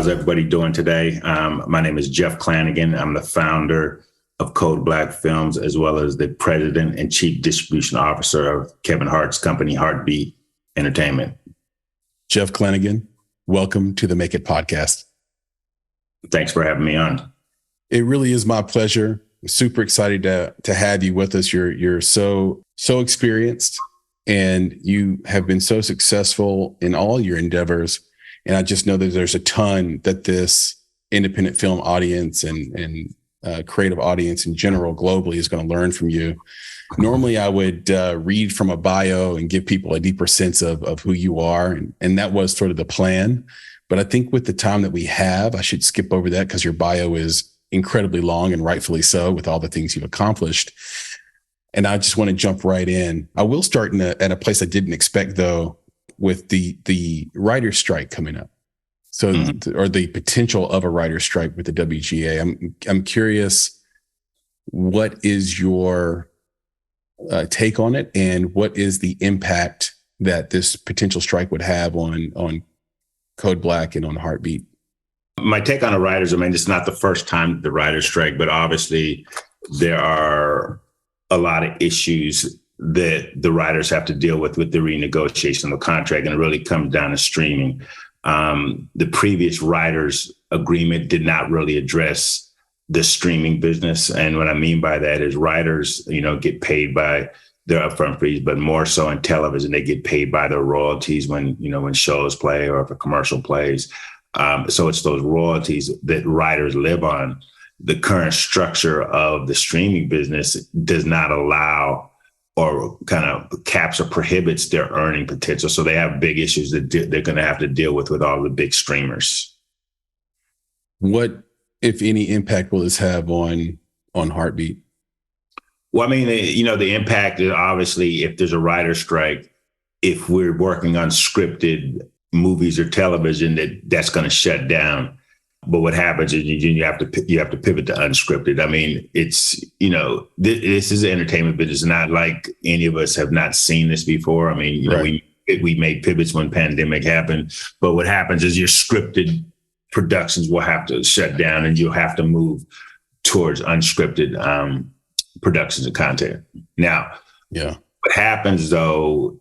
How's everybody doing today? My name is Jeff Clanagan. I'm the founder of CodeBlack Films, as well as the president and chief distribution officer of Kevin Hart's company, Hartbeat Entertainment. Jeff Clanagan, welcome to the Make It podcast. Thanks for having me on. It really is my pleasure. I'm super excited to have you with us. You're so experienced, and you have been so successful in all your endeavors. And I just know that there's a ton that this independent film audience and creative audience in general globally is going to learn from you. Normally, I would read from a bio and give people a deeper sense of who you are. And that was sort of the plan. But I think with the time that we have, I should skip over that because your bio is incredibly long, and rightfully so, with all the things you've accomplished. And I just want to jump right in. I will start at a place I didn't expect, though, with the writer's strike coming up. So, or the potential of a writer's strike with the WGA. I'm curious, what is your take on it, and what is the impact that this potential strike would have on CodeBlack and on Hartbeat? My take on the writers, it's not the first time the writers strike, but obviously there are a lot of issues that the writers have to deal with the renegotiation of the contract, and it really comes down to streaming. The previous writers agreement did not really address the streaming business. And what I mean by that is writers, get paid by their upfront fees, but more so in television, they get paid by their royalties when shows play or if a commercial plays. So it's those royalties that writers live on. The current structure of the streaming business does not allow or kind of caps or prohibits their earning potential. So they have big issues that they're going to have to deal with all the big streamers. What, if any, impact will this have on Hartbeat? Well, the impact is obviously if there's a writer's strike, if we're working on scripted movies or television, that's going to shut down. But what happens is you have to pivot to unscripted. It's, this is an entertainment business. Not like any of us have not seen this before. Right. We made pivots when pandemic happened, but what happens is your scripted productions will have to shut down, and you'll have to move towards unscripted productions of content. Now, yeah, what happens though,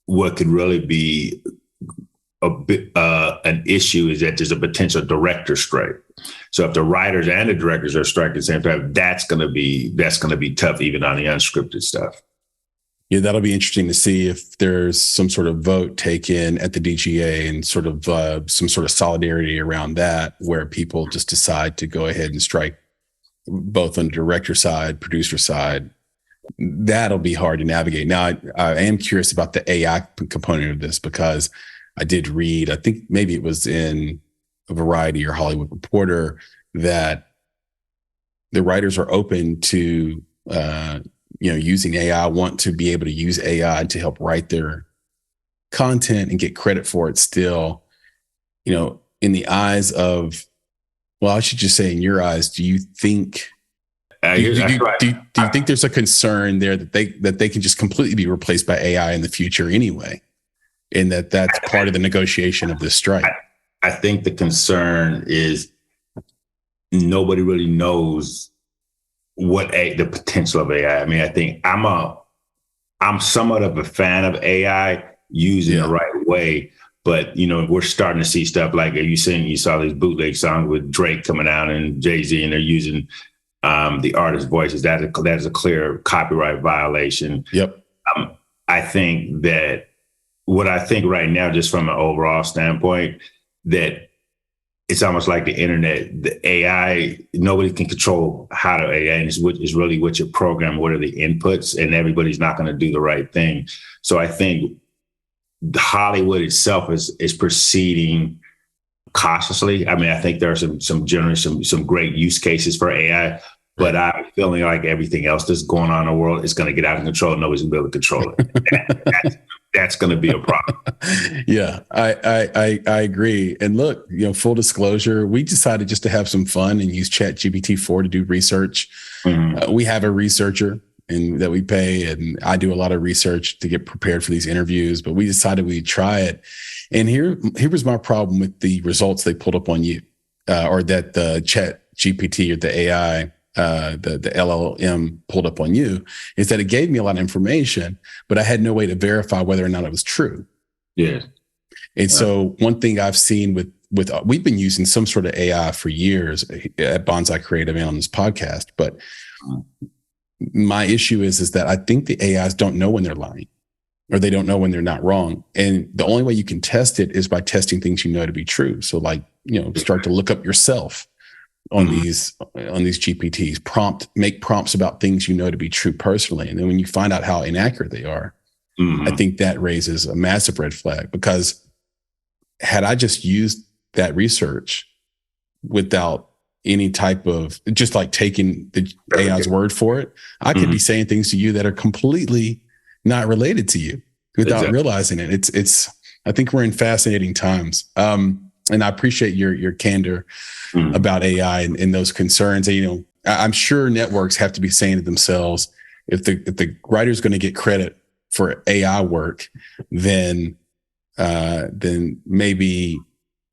what could really be a bit an issue is that there's a potential director strike. So if the writers and the directors are striking at the same time, that's going to be tough, even on the unscripted stuff. Yeah, that'll be interesting to see if there's some sort of vote taken at the DGA and sort of some sort of solidarity around that, where people just decide to go ahead and strike both on the director side, producer side. That'll be hard to navigate. Now, I am curious about the AI component of this, because I did read, I think maybe it was in a Variety or Hollywood Reporter, that the writers are open to, using AI, want to be able to use AI to help write their content and get credit for it still. In the eyes of, well, I should just say in your eyes, do you think, do you think there's a concern there that they can just completely be replaced by AI in the future anyway? And that's part of the negotiation of this strike? I think the concern is nobody really knows what the potential of AI. I think I'm somewhat of a fan of AI used in the right way, but we're starting to see stuff like, you saw these bootleg songs with Drake coming out and Jay-Z, and they're using the artist's voices. That is a clear copyright violation. Yep. I think that what I think right now, just from an overall standpoint, that it's almost like the internet, the AI, nobody can control how to AI, and it's really what you program, what are the inputs, and everybody's not going to do the right thing. So I think Hollywood itself is proceeding cautiously. I think there are some great use cases for AI, but I'm feeling like everything else that's going on in the world is going to get out of control. Nobody's going to be able to control it. That's going to be a problem. Yeah, I agree. And look, full disclosure, we decided just to have some fun and use ChatGPT-4 to do research. Mm-hmm. We have a researcher that we pay, and I do a lot of research to get prepared for these interviews, but we decided we'd try it. And here was my problem with the results they pulled up on you. or that the chat GPT or the AI, the LLM pulled up on you, is that it gave me a lot of information, but I had no way to verify whether or not it was true. Yeah. And so one thing I've seen with we've been using some sort of AI for years at Bonsai Creative and on this podcast, but my issue is that I think the AIs don't know when they're lying, or they don't know when they're not wrong. And the only way you can test it is by testing things you know to be true. So like, start to look up yourself on these GPTs, make prompts about things you know to be true personally. And then when you find out how inaccurate they are, I think that raises a massive red flag, because had I just used that research without any type of, just like taking the AI's word for it, I could be saying things to you that are completely not related to you without realizing it. I think we're in fascinating times. And I appreciate your candor about AI and those concerns. And, I'm sure networks have to be saying to themselves, if the writer's going to get credit for AI work, then maybe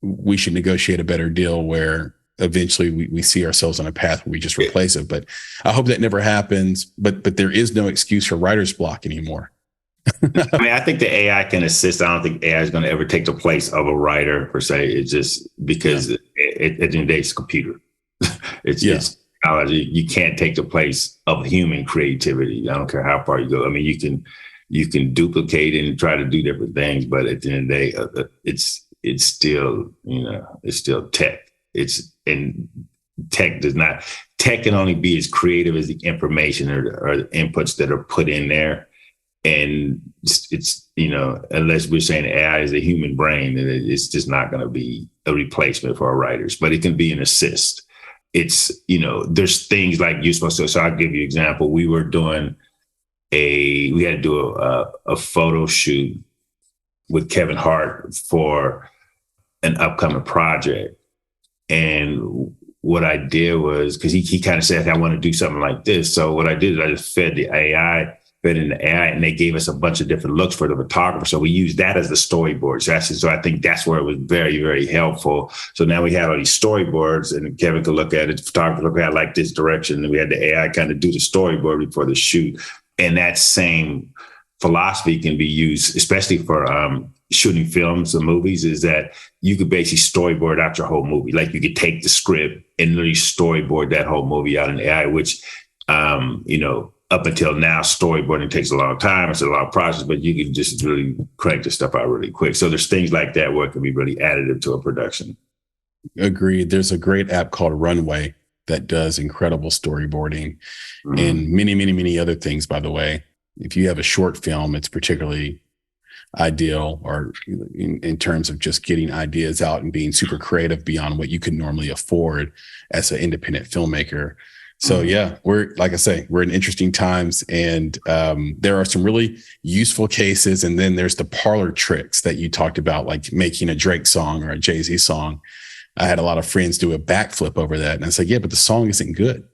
we should negotiate a better deal where eventually we see ourselves on a path where we just replace it. But I hope that never happens. But there is no excuse for writer's block anymore. I mean, I think the AI can assist. I don't think AI is going to ever take the place of a writer per se. It's just because at the end of the day, it's a computer. It's technology. You can't take the place of human creativity. I don't care how far you go. I mean, you can duplicate and try to do different things, but at the end of the day, it's still it's still tech. Tech can only be as creative as the information or the inputs that are put in there. And it's unless we're saying AI is a human brain, then it's just not going to be a replacement for our writers, but it can be an assist. It's, there's things like you're supposed to. So I'll give you an example. We had to do a photo shoot with Kevin Hart for an upcoming project. And what I did was, because he kind of said, I want to do something like this. So what I did is I just fed in the AI, and they gave us a bunch of different looks for the photographer. So we used that as the storyboard. So I think that's where it was very, very helpful. So now we have all these storyboards, and Kevin could look at it, the photographer look at it, like this direction, and we had the AI kind of do the storyboard before the shoot. And that same philosophy can be used, especially for shooting films and movies, is that you could basically storyboard out your whole movie. Like you could take the script and literally storyboard that whole movie out in AI, which, up until now, storyboarding takes a long time. It's a long process, but you can just really crank the stuff out really quick. So there's things like that where it can be really additive to a production. Agreed. There's a great app called Runway that does incredible storyboarding and many, many, many other things, by the way. If you have a short film, it's particularly ideal, or in terms of just getting ideas out and being super creative beyond what you could normally afford as an independent filmmaker. So we're, like I say, we're in interesting times, and there are some really useful cases. And then there's the parlor tricks that you talked about, like making a Drake song or a Jay-Z song. I had a lot of friends do a backflip over that. And I said, but the song isn't good.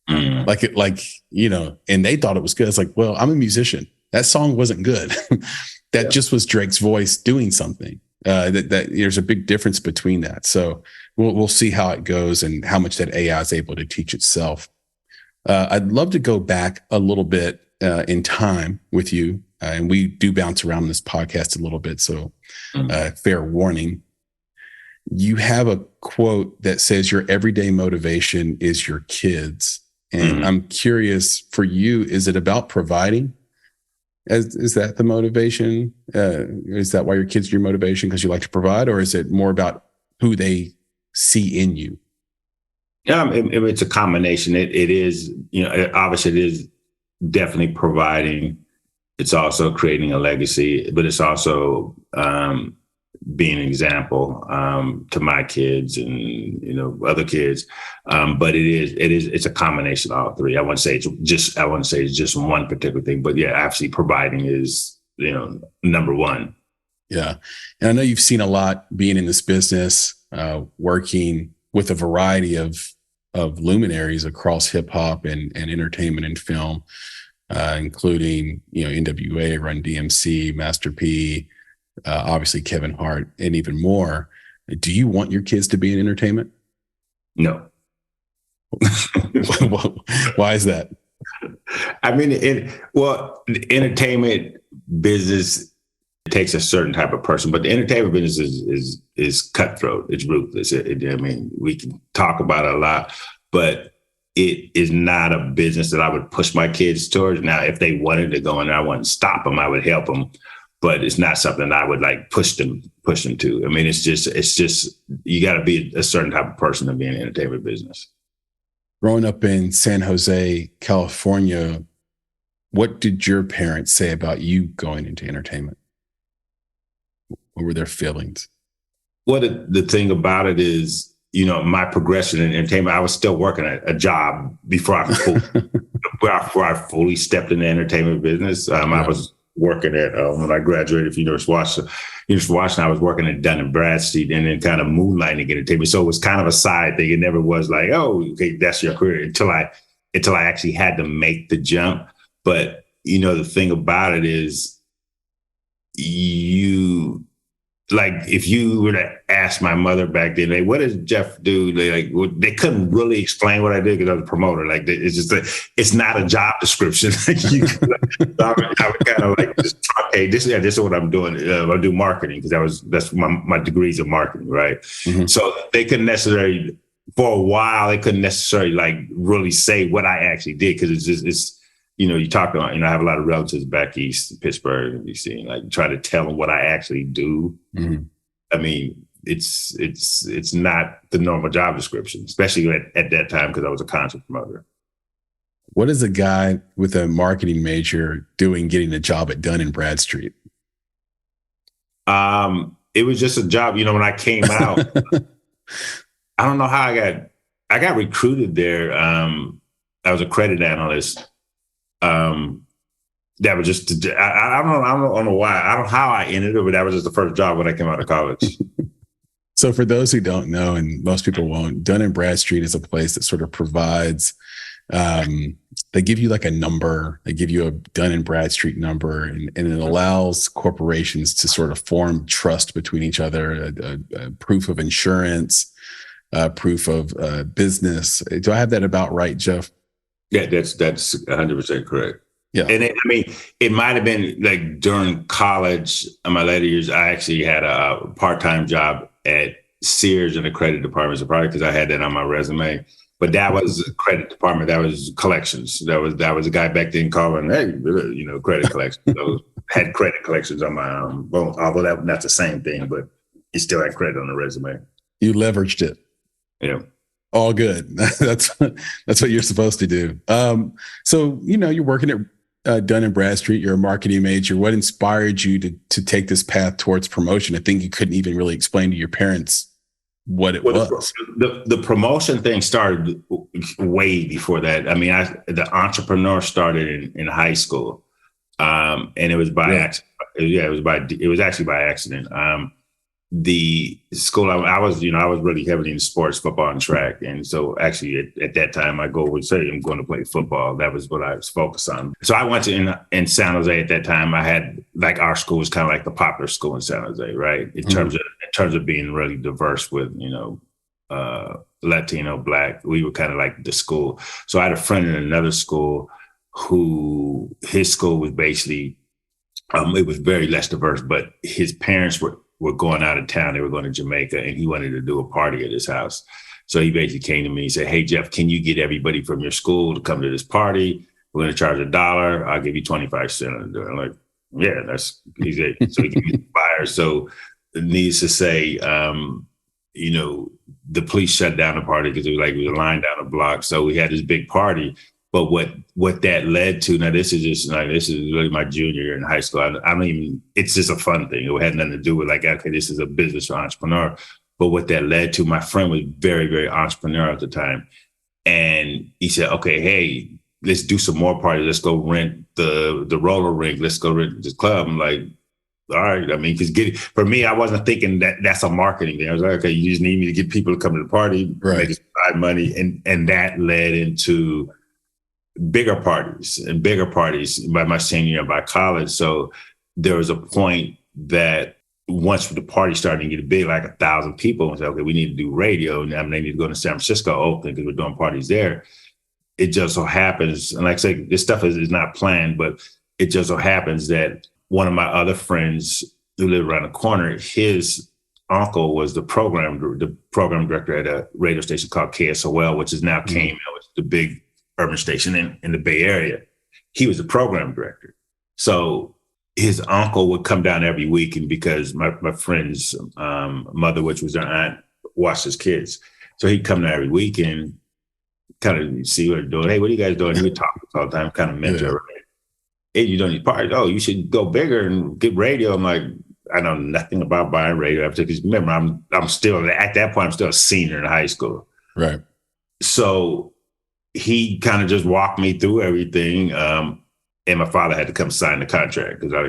And they thought it was good. It's like, well, I'm a musician. That song wasn't good. That just was Drake's voice doing something. That there's a big difference between that. So we'll see how it goes and how much that AI is able to teach itself. I'd love to go back a little bit in time with you. And we do bounce around this podcast a little bit. So fair warning. You have a quote that says your everyday motivation is your kids. And I'm curious, for you, is it about providing? Is that the motivation? Is that why your kids are your motivation, because you like to provide? Or is it more about who they see in you? Yeah, it's a combination. It is, obviously it is definitely providing. It's also creating a legacy, but it's also being an example to my kids and, other kids. But it's a combination of all three. I wouldn't say it's just one particular thing, but yeah, absolutely providing is, number one. Yeah. And I know you've seen a lot being in this business, working with a variety of luminaries across hip hop and entertainment and film, including, NWA, Run DMC, Master P, obviously Kevin Hart, and even more. Do you want your kids to be in entertainment? No. Why is that? I mean, the entertainment business takes a certain type of person, but the entertainment business is cutthroat. It's ruthless. I mean, we can talk about it a lot, but it is not a business that I would push my kids towards. Now, if they wanted to go in there, I wouldn't stop them. I would help them, but it's not something I would like push them to. I mean, it's just you got to be a certain type of person to be in the entertainment business. Growing up in San Jose, California, what did your parents say about you going into entertainment? What were their feelings? Well, the thing about it is, my progression in entertainment, I was still working a job before I fully stepped in the entertainment business. I was working at, when I graduated from University of Washington, I was working at Dun & Bradstreet and then kind of moonlighting in entertainment. So it was kind of a side thing. It never was like, oh, okay, that's your career until I actually had to make the jump. But, the thing about it is if you were to ask my mother back then, like, what does Jeff do? They couldn't really explain what I did because I was a promoter. Like, it's just it's not a job description. I would kind of like, hey, this is what I'm doing. I do marketing because that's my degrees in marketing, right? Mm-hmm. So they couldn't necessarily, for a while, they couldn't necessarily like really say what I actually did because it's you talk about, I have a lot of relatives back east, Pittsburgh and DC, and like try to tell them what I actually do. Mm-hmm. I mean, it's not the normal job description, especially at that time because I was a concert promoter. What is a guy with a marketing major doing getting a job at Dun & Bradstreet? It was just a job, when I came out. I don't know how I got recruited there. I was a credit analyst. That was just, I don't know why. I don't know how I ended it, but that was just the first job when I came out of college. So for those who don't know, and most people won't, Dun & Bradstreet is a place that sort of provides, they give you like a number, they give you a Dun & Bradstreet number, and it allows corporations to sort of form trust between each other, a proof of insurance, proof of business. Do I have that about right, Jeff? Yeah, that's 100% correct. Yeah. And it might have been like during college, in my later years, I actually had a part-time job at Sears in the credit department, so probably because I had that on my resume. But that was a credit department. That was collections. That was a guy back then calling, hey, credit collections. So had credit collections on my own. Well, although that's the same thing, but you still had credit on the resume. You leveraged it. Yeah. All good. That's what you're supposed to do. So, you're working at Dun & Bradstreet, you're a marketing major. What inspired you to take this path towards promotion? I think you couldn't even really explain to your parents what it was. The promotion thing started way before that. I mean, the entrepreneur started in high school, and it was by accident. It was actually by accident. The school I was really heavily into sports, football and track. And so actually at that time, my goal would say I'm going to play football. That was what I was focused on. So I went to in San Jose at that time. I had like our school was kind of like the popular school in San Jose, right? In terms of being really diverse with, Latino, Black, we were kind of like the school. So I had a friend in another school who his school was basically, it was very less diverse, but his parents were going out of town. They were going to Jamaica and he wanted to do a party at his house. So he basically came to me and said, hey, Jeff, can you get everybody from your school to come to this party? We're going to charge $1. I'll give you 25 cents on the door. I'm like, yeah, so he gave me the flyer. So needless to say, the police shut down the party because it was a line down the block. So we had this big party. But what that led to, now this is really my junior year in high school. I don't even, it's just a fun thing. It had nothing to do with okay, this is a business or entrepreneur. But what that led to, my friend was very, very entrepreneurial at the time. And he said, okay, hey, let's do some more parties. Let's go rent the roller rink. Let's go rent this club. I'm like, all right. I mean, because for me, I wasn't thinking that's a marketing thing. I was like, okay, you just need me to get people to come to the party, right, make us buy money. And that led into bigger parties by my senior year by college. So there was a point that once the party started to get big, like 1,000 people, and said, okay, we need to do radio. And they need to go to San Francisco, Oakland, because we're doing parties there. It just so happens, and like I say, this stuff is not planned, but it just so happens that one of my other friends who lived around the corner, his uncle was the program director at a radio station called KSOL, which is now KML, which is the big urban station in the Bay Area. He was the program director. So his uncle would come down every week, and because my friend's mother, which was their aunt, watched his kids. So he'd come down every week and kind of see what they're doing. Hey, what are you guys doing? He would talk to us all the time, kind of mentor. Right? Hey, you doing these parties? Oh, you should go bigger and get radio. I'm like, I know nothing about buying radio. Because remember, I'm still, at that point, I'm still a senior in high school. Right. So he kind of just walked me through everything. And my father had to come sign the contract because I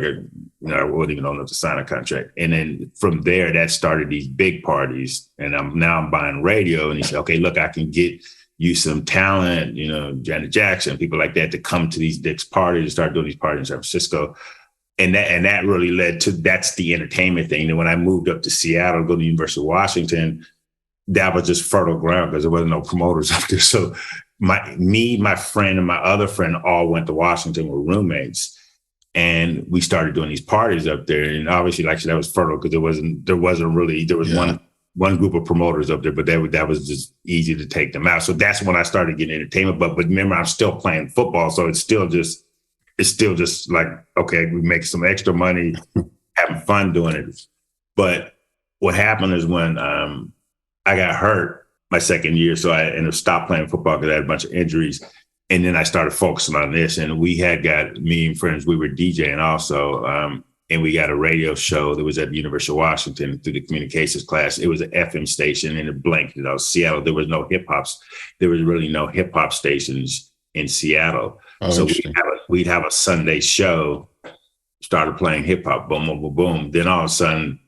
wasn't even old enough to sign a contract. And then from there, that started these big parties. And I'm buying radio. And he said, okay, look, I can get you some talent, Janet Jackson, people like that, to come to these Dick's parties and start doing these parties in San Francisco. And that really led to, that's the entertainment thing. And when I moved up to Seattle, go to the University of Washington, that was just fertile ground because there wasn't no promoters up there. So my friend, and my other friend all went to Washington, were roommates. And we started doing these parties up there. And obviously, like I said, that was fertile because there was one group of promoters up there, but that was just easy to take them out. So that's when I started getting entertainment. But remember, I'm still playing football. So it's still just like, okay, we make some extra money, having fun doing it. But what happened is when I got hurt my second year, so I ended up stopped playing football because I had a bunch of injuries. And then I started focusing on this. And we had me and friends, we were DJing also. And we got a radio show that was at the University of Washington through the communications class. It was an FM station in Seattle. There was no hip hops. There was really no hip hop stations in Seattle. Oh, so we'd have a Sunday show, started playing hip hop, boom, boom, boom, boom. Then all of a sudden,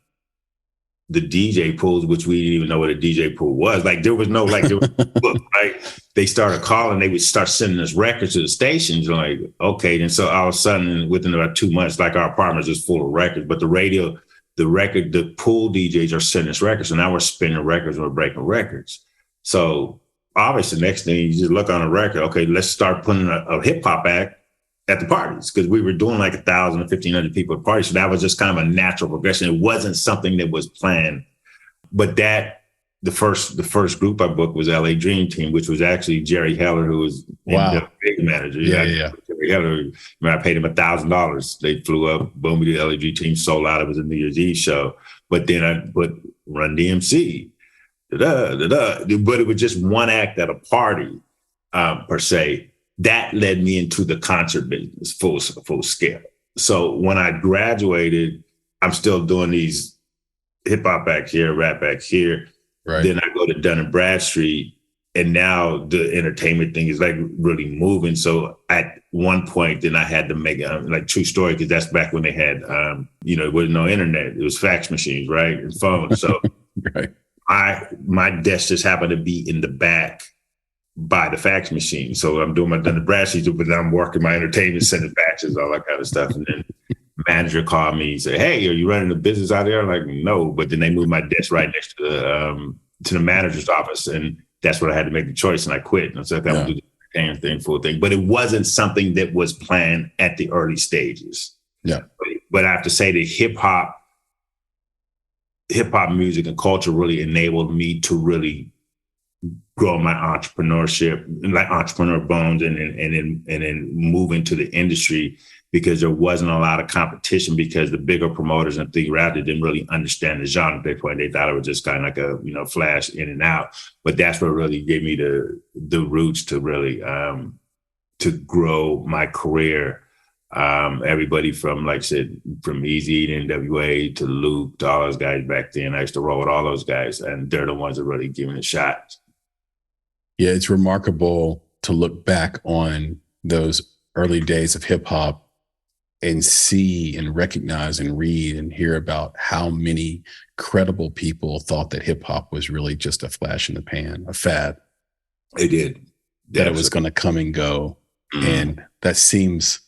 the DJ pools, which we didn't even know what a DJ pool was. Like there was book, right? They started calling, they would start sending us records to the stations. And like, okay. And so all of a sudden, within about 2 months, like our apartment is full of records, but the pool DJs are sending us records. So now we're spinning records and we're breaking records. So obviously, the next thing you just look on a record, okay, let's start putting a hip hop act at the parties, because we were doing like 1,000 or 1,500 people at parties. So that was just kind of a natural progression. It wasn't something that was planned. But the first group I booked was LA Dream Team, which was actually Jerry Heller, who was the big manager. Yeah. Jerry Heller, I paid him $1,000. They flew up, boom, we did LA Dream Team, sold out. It was a New Year's Eve show. But then I put Run DMC, but it was just one act at a party, per se. That led me into the concert business full scale. So when I graduated, I'm still doing these hip hop acts here, rap acts here. Right. Then I go to Dun & Bradstreet, and now the entertainment thing is like really moving. So at one point, then I had to make like true story, because that's back when they had, there was no internet. It was fax machines, right, and phones. So right. My desk just happened to be in the back by the fax machine. So I'm doing my Dun & Bradstreet, but I'm working my entertainment, sending batches, all that kind of stuff. And then the manager called me and said, hey, are you running a business out there? I'm like, no. But then they moved my desk right next to the manager's office. And that's what I had to make the choice. And I quit. And I said, I'm do the entertainment thing, full thing. But it wasn't something that was planned at the early stages. Yeah. But I have to say that hip hop music and culture really enabled me to really grow my entrepreneurship, like entrepreneur bones, and then move into the industry, because there wasn't a lot of competition, because the bigger promoters and things around it didn't really understand the genre at that point. They thought it was just kind of like a flash in and out. But that's what really gave me the roots to really to grow my career. Everybody from, like I said, from Easy to NWA to Luke to all those guys back then. I used to roll with all those guys, and they're the ones that really give me a shot. Yeah, it's remarkable to look back on those early days of hip hop and see and recognize and read and hear about how many credible people thought that hip hop was really just a flash in the pan, a fad. They did. That it was going to come and go. Mm-hmm. And that seems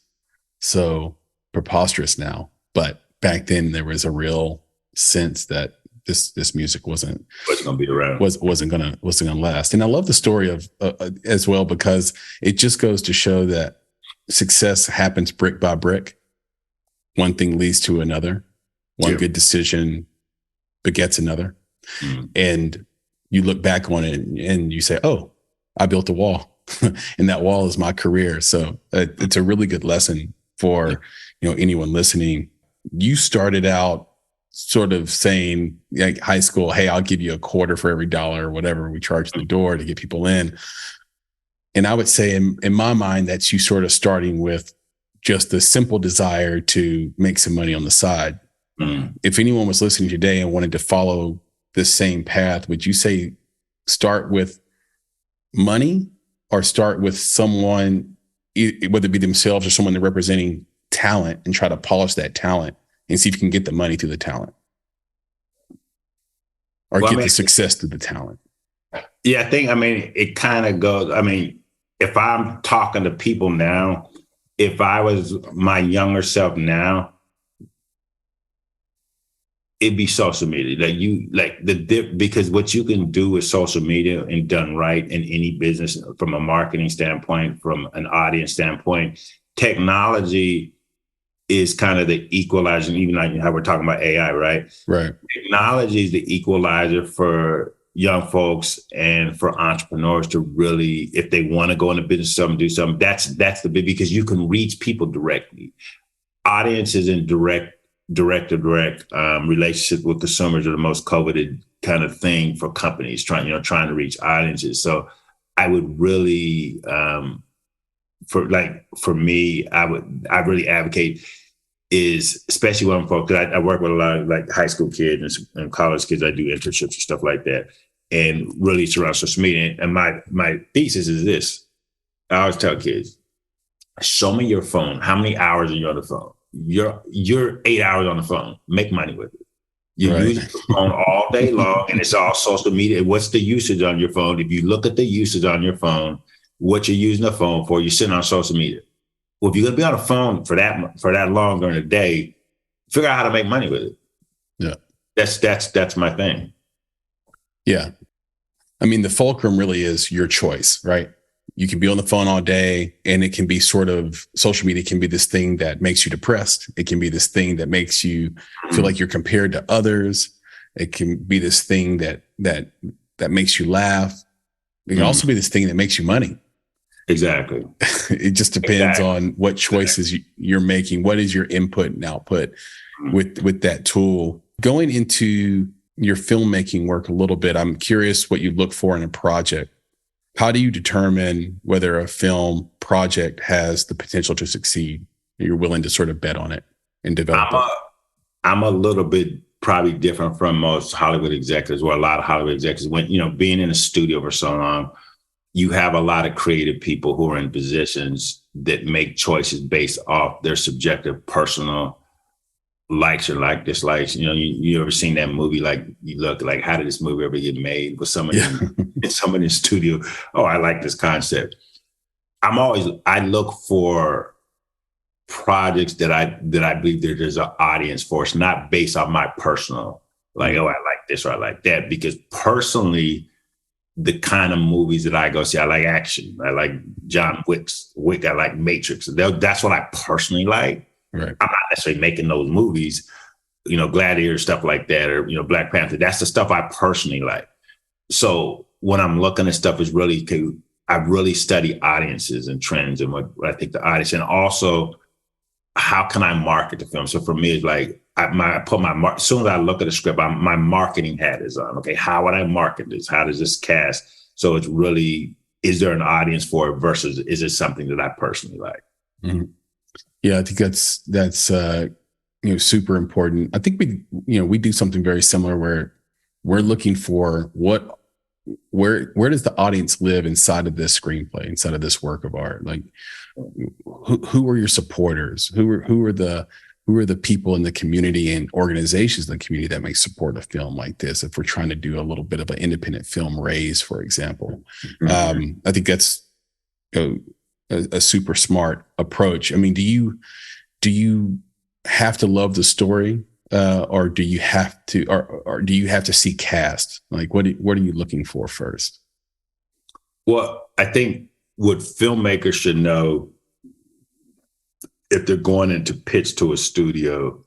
so preposterous now. But back then there was a real sense that this music wasn't going to be around. wasn't gonna last. And I love the story of as well, because it just goes to show that success happens brick by brick. One thing leads to another. One good decision begets another. And you look back on it and you say, oh, I built a wall and that wall is my career. So it's a really good lesson for, anyone listening. You started out sort of saying, like, high school, hey, I'll give you a quarter for every dollar or whatever we charge the door to get people in. And I would say in my mind, that's you sort of starting with just the simple desire to make some money on the side. If anyone was listening today and wanted to follow the same path, would you say start with money or start with someone, whether it be themselves or someone they're representing, talent, and try to polish that talent and see if you can get the money through the talent or the success through the talent? Yeah, it kind of goes, if I'm talking to people now, if I was my younger self now, it'd be social media. Because what you can do with social media and done right in any business, from a marketing standpoint, from an audience standpoint, technology is kind of the equalizer. Even like how we're talking about AI, right? Right. Technology is the equalizer for young folks and for entrepreneurs to really, if they want to go into business, do something. That's the big, because you can reach people directly. Audiences in direct relationship with consumers are the most coveted kind of thing for companies trying to reach audiences. So I would really, for me, I really advocate is, especially when I'm focused, I work with a lot of like high school kids and college kids. I do internships and stuff like that, and really surround social media. And my thesis is this: I always tell kids, show me your phone. How many hours are you on the phone? You're 8 hours on the phone. Make money with it. You use the phone all day long, and it's all social media. What's the usage on your phone? If you look at the usage on your phone, what you're using the phone for, you're sitting on social media. Well, if you're gonna be on the phone for that long during the day, figure out how to make money with it. Yeah, that's my thing. Yeah, the fulcrum really is your choice, right? You can be on the phone all day, and it can be sort of, social media can be this thing that makes you depressed. It can be this thing that makes you feel like you're compared to others. It can be this thing that makes you laugh. It can also be this thing that makes you money. Exactly. It just depends on what choices you're making. What is your input and output with that tool? Going into your filmmaking work a little bit, I'm curious what you look for in a project. How do you determine whether a film project has the potential to succeed? You're willing to sort of bet on it and develop it. I'm a little bit probably different from most Hollywood executives, or a lot of Hollywood executives. When, being in a studio for so long, you have a lot of creative people who are in positions that make choices based off their subjective personal likes or dislikes. You ever seen that movie? Like, you look like, how did this movie ever get made? With somebody in somebody in the studio, oh, I like this concept. I look for projects that I believe there's an audience for. It's not based on my personal, like, oh, I like this or I like that. Because personally, the kind of movies that I go see, I like action. I like John Wick. I like Matrix. That's what I personally like. Right. I'm not necessarily making those movies, Gladiator, stuff like that, or, Black Panther. That's the stuff I personally like. So when I'm looking at stuff, I really study audiences and trends and what I think the audience, and also how can I market the film? So for me, it's like, as soon as I look at the script, my marketing hat is on. Okay, how would I market this? How does this cast? So it's really, is there an audience for it versus is it something that I personally like? Mm-hmm. Yeah, I think that's super important. I think we do something very similar where we're looking for where does the audience live inside of this screenplay, inside of this work of art? Like, who are your supporters? Who are the people in the community and organizations in the community that may support a film like this? If we're trying to do a little bit of an independent film raise, for example, I think that's a super smart approach. Do you have to love the story or do you have to, or do you have to see cast? Like, what are you looking for first? Well, I think what filmmakers should know if they're going into pitch to a studio,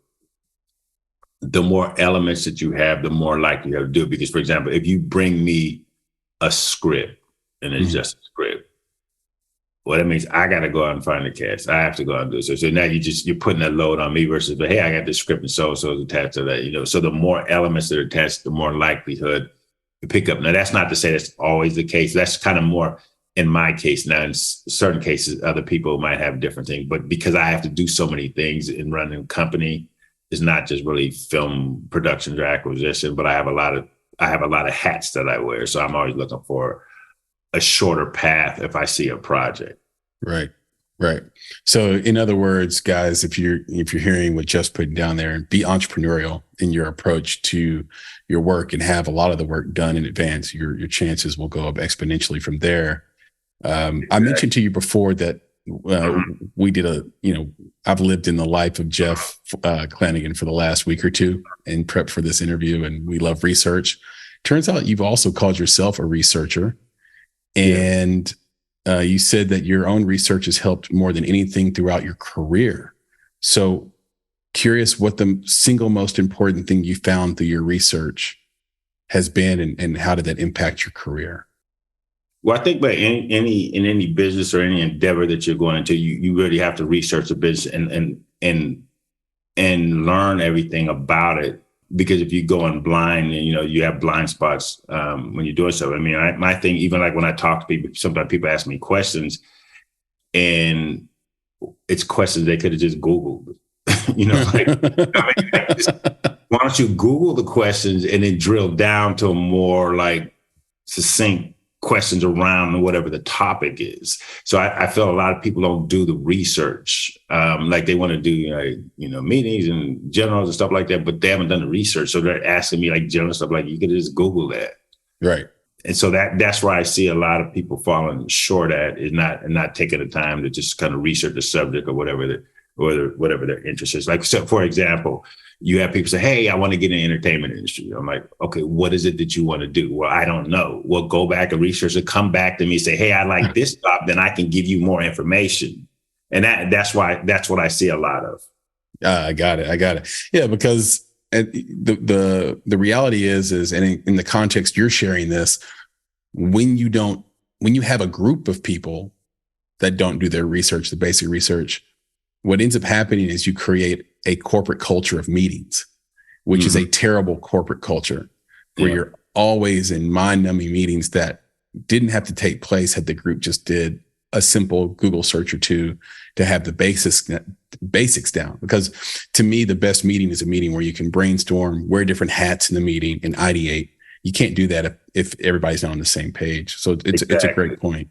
the more elements that you have, the more likely you have to do it. Because, for example, if you bring me a script and it's just a script, well, that means I got to go out and find the cast. I have to go out and do it. So now you're putting that load on me versus, but hey, I got this script and so-and-so is attached to that, So the more elements that are attached, the more likelihood to pick up. Now, that's not to say that's always the case. That's kind of more in my case. Now, in certain cases, other people might have different things, but because I have to do so many things in running a company, it's not just really film production or acquisition, but I have a lot of hats that I wear. So I'm always looking for a shorter path if I see a project. Right. So in other words, guys, if you're hearing what Jeff's putting down there, be entrepreneurial in your approach to your work and have a lot of the work done in advance. Your chances will go up exponentially from there. Exactly. I mentioned to you before that we did I've lived in the life of Jeff Clanagan for the last week or two and prepped for this interview, and we love research. Turns out you've also called yourself a researcher, and you said that your own research has helped more than anything throughout your career. So curious what the single most important thing you found through your research has been, and how did that impact your career? Well, I think by in any business or any endeavor that you're going into, you really have to research the business and learn everything about it. Because if you go in blind and, you have blind spots when you're doing stuff. I mean, my thing, even like when I talk to people, sometimes people ask me questions and it's questions they could have just Googled, why don't you Google the questions and then drill down to a more like succinct questions around whatever the topic is. So I feel a lot of people don't do the research. Like they want to do, meetings and generals and stuff like that, but they haven't done the research. So they're asking me like general stuff, like you could just Google that. Right. And so that's where I see a lot of people falling short at is not taking the time to just kind of research the subject or whatever their interest is. Like, so for example, you have people say, hey, I want to get in the entertainment industry. I'm like, okay, what is it that you want to do? Well, I don't know. Well, go back and research it, come back to me, say, hey, I like this job, then I can give you more information. And that's what I see a lot of. I got it. Yeah, because the reality is and in the context you're sharing this, when you have a group of people that don't do their research, the basic research, what ends up happening is you create a corporate culture of meetings, which is a terrible corporate culture where you're always in mind-numbing meetings that didn't have to take place had the group just did a simple Google search or two to have the basics down. Because to me, the best meeting is a meeting where you can brainstorm, wear different hats in the meeting, and ideate. You can't do that if everybody's not on the same page. So it's a great point.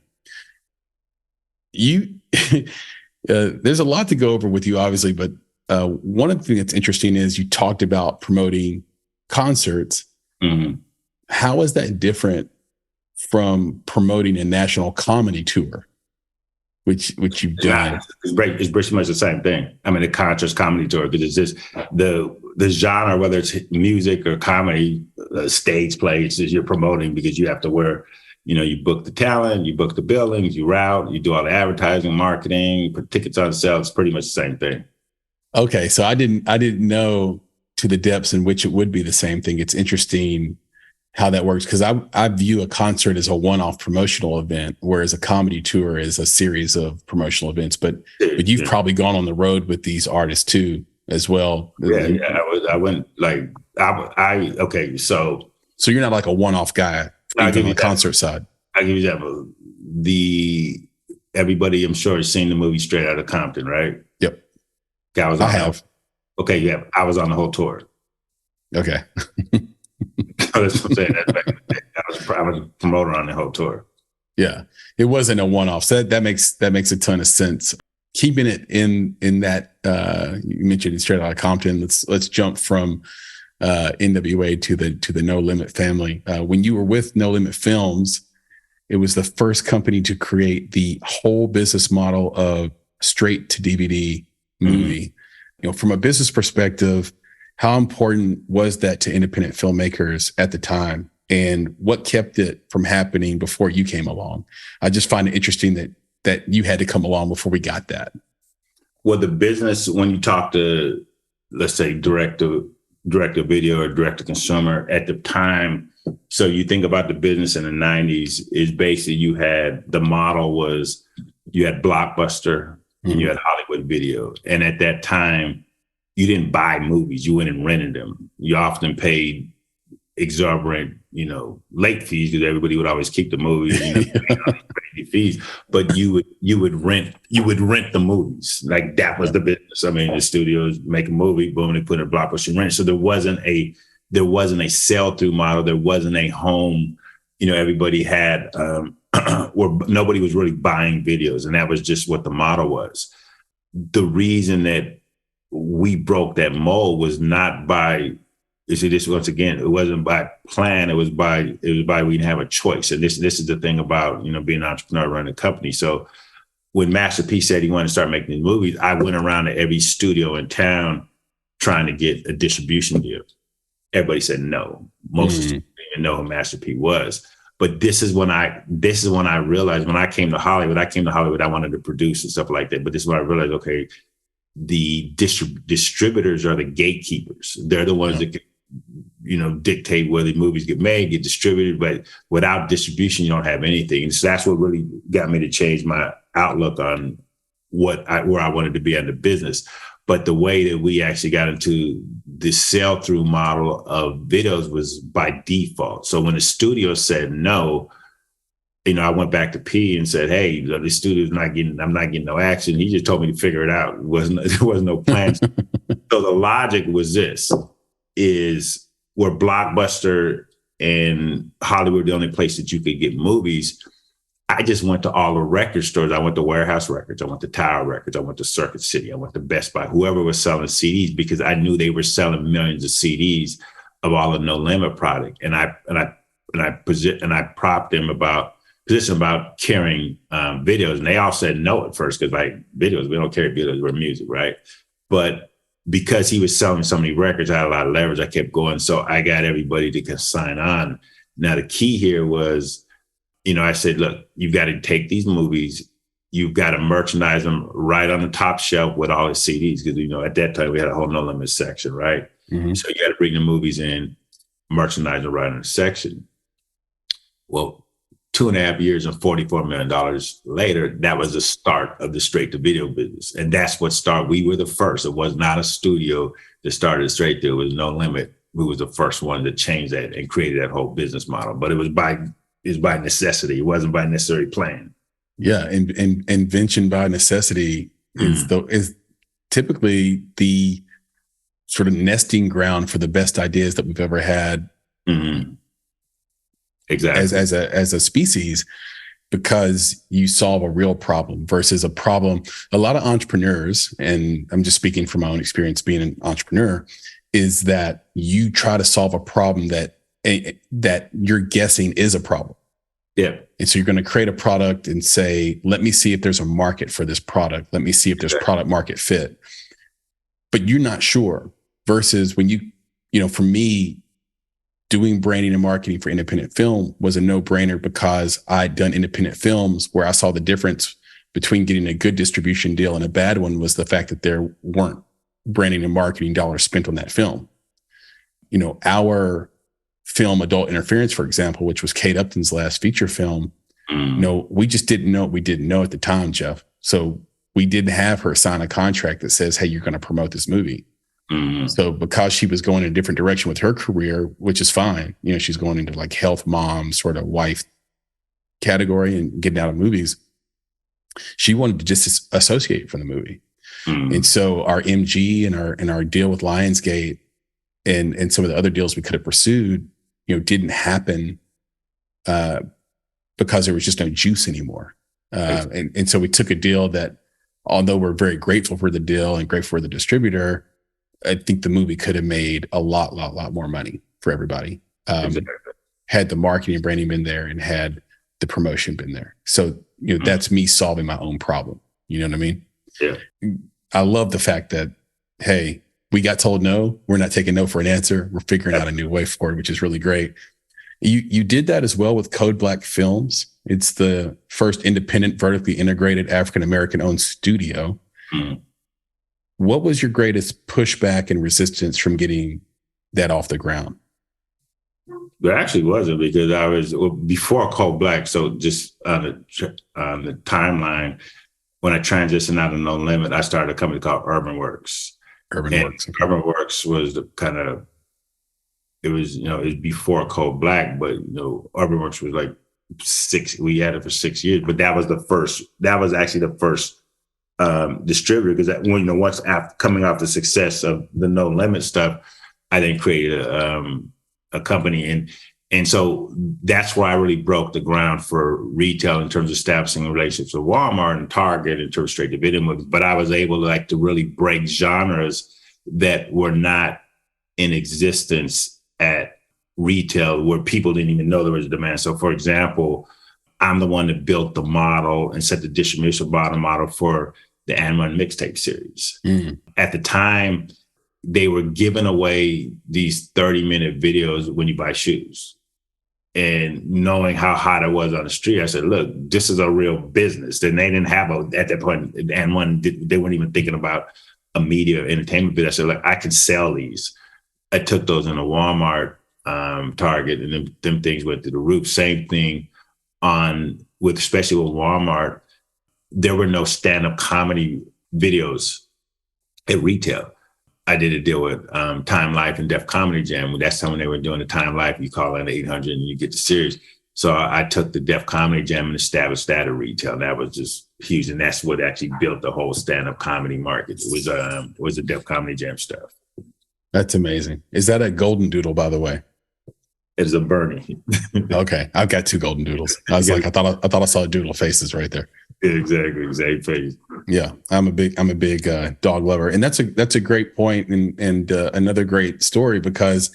There's a lot to go over with you, obviously, but one of the things that's interesting is you talked about promoting concerts. Mm-hmm. How is that different from promoting a national comedy tour, which you've done? It's pretty much the same thing. I mean, a concerts, comedy tour, because it's just the genre, whether it's music or comedy, stage plays, is you're promoting because you have to wear. You book the talent, you book the billings, you route, you do all the advertising, marketing, put tickets on sale. It's pretty much the same thing. Okay. So I didn't know to the depths in which it would be the same thing. It's interesting how that works, because I view a concert as a one-off promotional event, whereas a comedy tour is a series of promotional events. But you've probably gone on the road with these artists too, as well. Yeah. I went like, okay. So you're not like a one-off guy. On the concert side. I'll give you that. Everybody, I'm sure, has seen the movie Straight Outta Compton, right? Yep. I have. Okay, yeah. I was on the whole tour. Okay. That's what I'm saying. I was a promoter on the whole tour. Yeah. It wasn't a one-off. So that makes a ton of sense. Keeping it in that you mentioned Straight Outta Compton. Let's jump from NWA to the No Limit family. When you were with No Limit Films, it was the first company to create the whole business model of straight to DVD movie. From a business perspective, How important was that to independent filmmakers at the time? And what kept it from happening before you came along? I just find it interesting that you had to come along before we got that. Well, the business, when you talk to, let's say, direct to video or direct to consumer at the time, so you think about the business in the 90s, is basically you had Blockbuster and you had Hollywood Video. And at that time, you didn't buy movies, you went and rented them. You often paid exorbitant, late fees, because everybody would always keep the movies, crazy fees. But you would rent the movies. Like, that was the business. I mean, the studios make a movie, boom, they put it in Blockbuster, rent. So there wasn't a sell-through model. There wasn't a home. Everybody had where nobody was really buying videos, and that was just what the model was. The reason that we broke that mold was not by, you see, this once again, it wasn't by plan. It was by we didn't have a choice. And this is the thing about, being an entrepreneur, running a company. So when Master P said he wanted to start making these movies, I went around to every studio in town trying to get a distribution deal. Everybody said no. Most didn't even know who Master P was. But this is when I realized, when I came to Hollywood, I wanted to produce and stuff like that. But this is when I realized, okay, the distributors are the gatekeepers. They're the ones that can, dictate where the movies get made, get distributed. But without distribution, you don't have anything. And so that's what really got me to change my outlook on where I wanted to be in the business. But the way that we actually got into the sell-through model of videos was by default. So when the studio said no, I went back to P and said, "Hey, the studio's I'm not getting no action." He just told me to figure it out. There was no plan. So the logic was is where Blockbuster and Hollywood, the only place that you could get movies, I just went to all the record stores. I went to Warehouse Records. I went to Tower Records. I went to Circuit City. I went to Best Buy, whoever was selling CDs, because I knew they were selling millions of CDs of all the No Limit product. And I propped them about carrying videos. And they all said no at first, because videos, we don't carry videos, we're music, right? But because he was selling so many records, I had a lot of leverage. I kept going. So I got everybody to sign on. Now, the key here was, I said, look, you've got to take these movies, you've got to merchandise them right on the top shelf with all the CDs. Because, at that time we had a whole No Limit section, right? Mm-hmm. So you got to bring the movies in, merchandise them right in the section. Well, 2.5 years and $44 million later, that was the start of the straight to video business. And that's what started. We were the first. It was not a studio that started straight to. It was No Limit. We was the first one to change that and created that whole business model. But it was by necessity. It wasn't by necessary plan. Yeah. And invention by necessity is typically the sort of nesting ground for the best ideas that we've ever had. Mm-hmm. Exactly. As a species, because you solve a real problem versus a problem. A lot of entrepreneurs, and I'm just speaking from my own experience being an entrepreneur, is that you try to solve a problem that you're guessing is a problem. Yeah. And so you're going to create a product and say, let me see if there's a market for this product. Let me see if there's product market fit. But you're not sure. Versus when for me, doing branding and marketing for independent film was a no-brainer, because I'd done independent films where I saw the difference between getting a good distribution deal and a bad one was the fact that there weren't branding and marketing dollars spent on that film. Our film Adult Interference, for example, which was Kate Upton's last feature film, we just didn't know what we didn't know at the time, Jeff. So we didn't have her sign a contract that says, hey, you're going to promote this movie. Mm-hmm. So because she was going in a different direction with her career, which is fine, she's going into like health mom sort of wife category and getting out of movies, she wanted to just associate from the movie. Mm-hmm. And so our MG and our deal with Lionsgate and some of the other deals we could have pursued, didn't happen because there was just no juice anymore. And so we took a deal that, although we're very grateful for the deal and grateful for the distributor, I think the movie could have made a lot more money for everybody. Exactly. Had the marketing and branding been there and had the promotion been there. So, that's me solving my own problem. You know what I mean? Yeah. I love the fact that, hey, we got told no, we're not taking no for an answer. We're figuring out a new way forward, which is really great. You did that as well with CodeBlack Films. It's the first independent, vertically integrated African-American owned studio. Mm. What was your greatest pushback and resistance from getting that off the ground? There actually wasn't, because I was before CodeBlack. So just on the timeline, when I transitioned out of No Limit, I started a company called Urban Works. Okay. Urban Works was the kind of, it was before CodeBlack, but Urban Works was like we had it for 6 years, but that was actually the first distributor, because once after coming off the success of the No Limit stuff, I then created a company, and so that's where I really broke the ground for retail in terms of establishing relationships with Walmart and Target in terms of straight to video movies. But I was able to really break genres that were not in existence at retail, where people didn't even know there was a demand. So, for example, I'm the one that built the model and set the distribution model for the And1 mixtape series. Mm. At the time, they were giving away these 30-minute videos when you buy shoes. And knowing how hot it was on the street, I said, look, this is a real business. And they didn't have at that point, And1, they weren't even thinking about a media or entertainment business. I said, I can sell these. I took those into Walmart, Target, and them things went through the roof. Same thing especially with Walmart. There were no stand-up comedy videos at retail. I did a deal with Time Life and Def Comedy Jam. That's when they were doing the Time Life. You call in 800 and you get the series. So I took the Def Comedy Jam and established that at retail. And that was just huge. And that's what actually built the whole stand-up comedy market. It was the Def Comedy Jam stuff. That's amazing. Is that a golden doodle, by the way? It's a Bernie. Okay. I've got 2 golden doodles. I was I thought I saw doodle faces right there. Exactly. Same face. Yeah. I'm a big dog lover. And that's a great point and another great story, because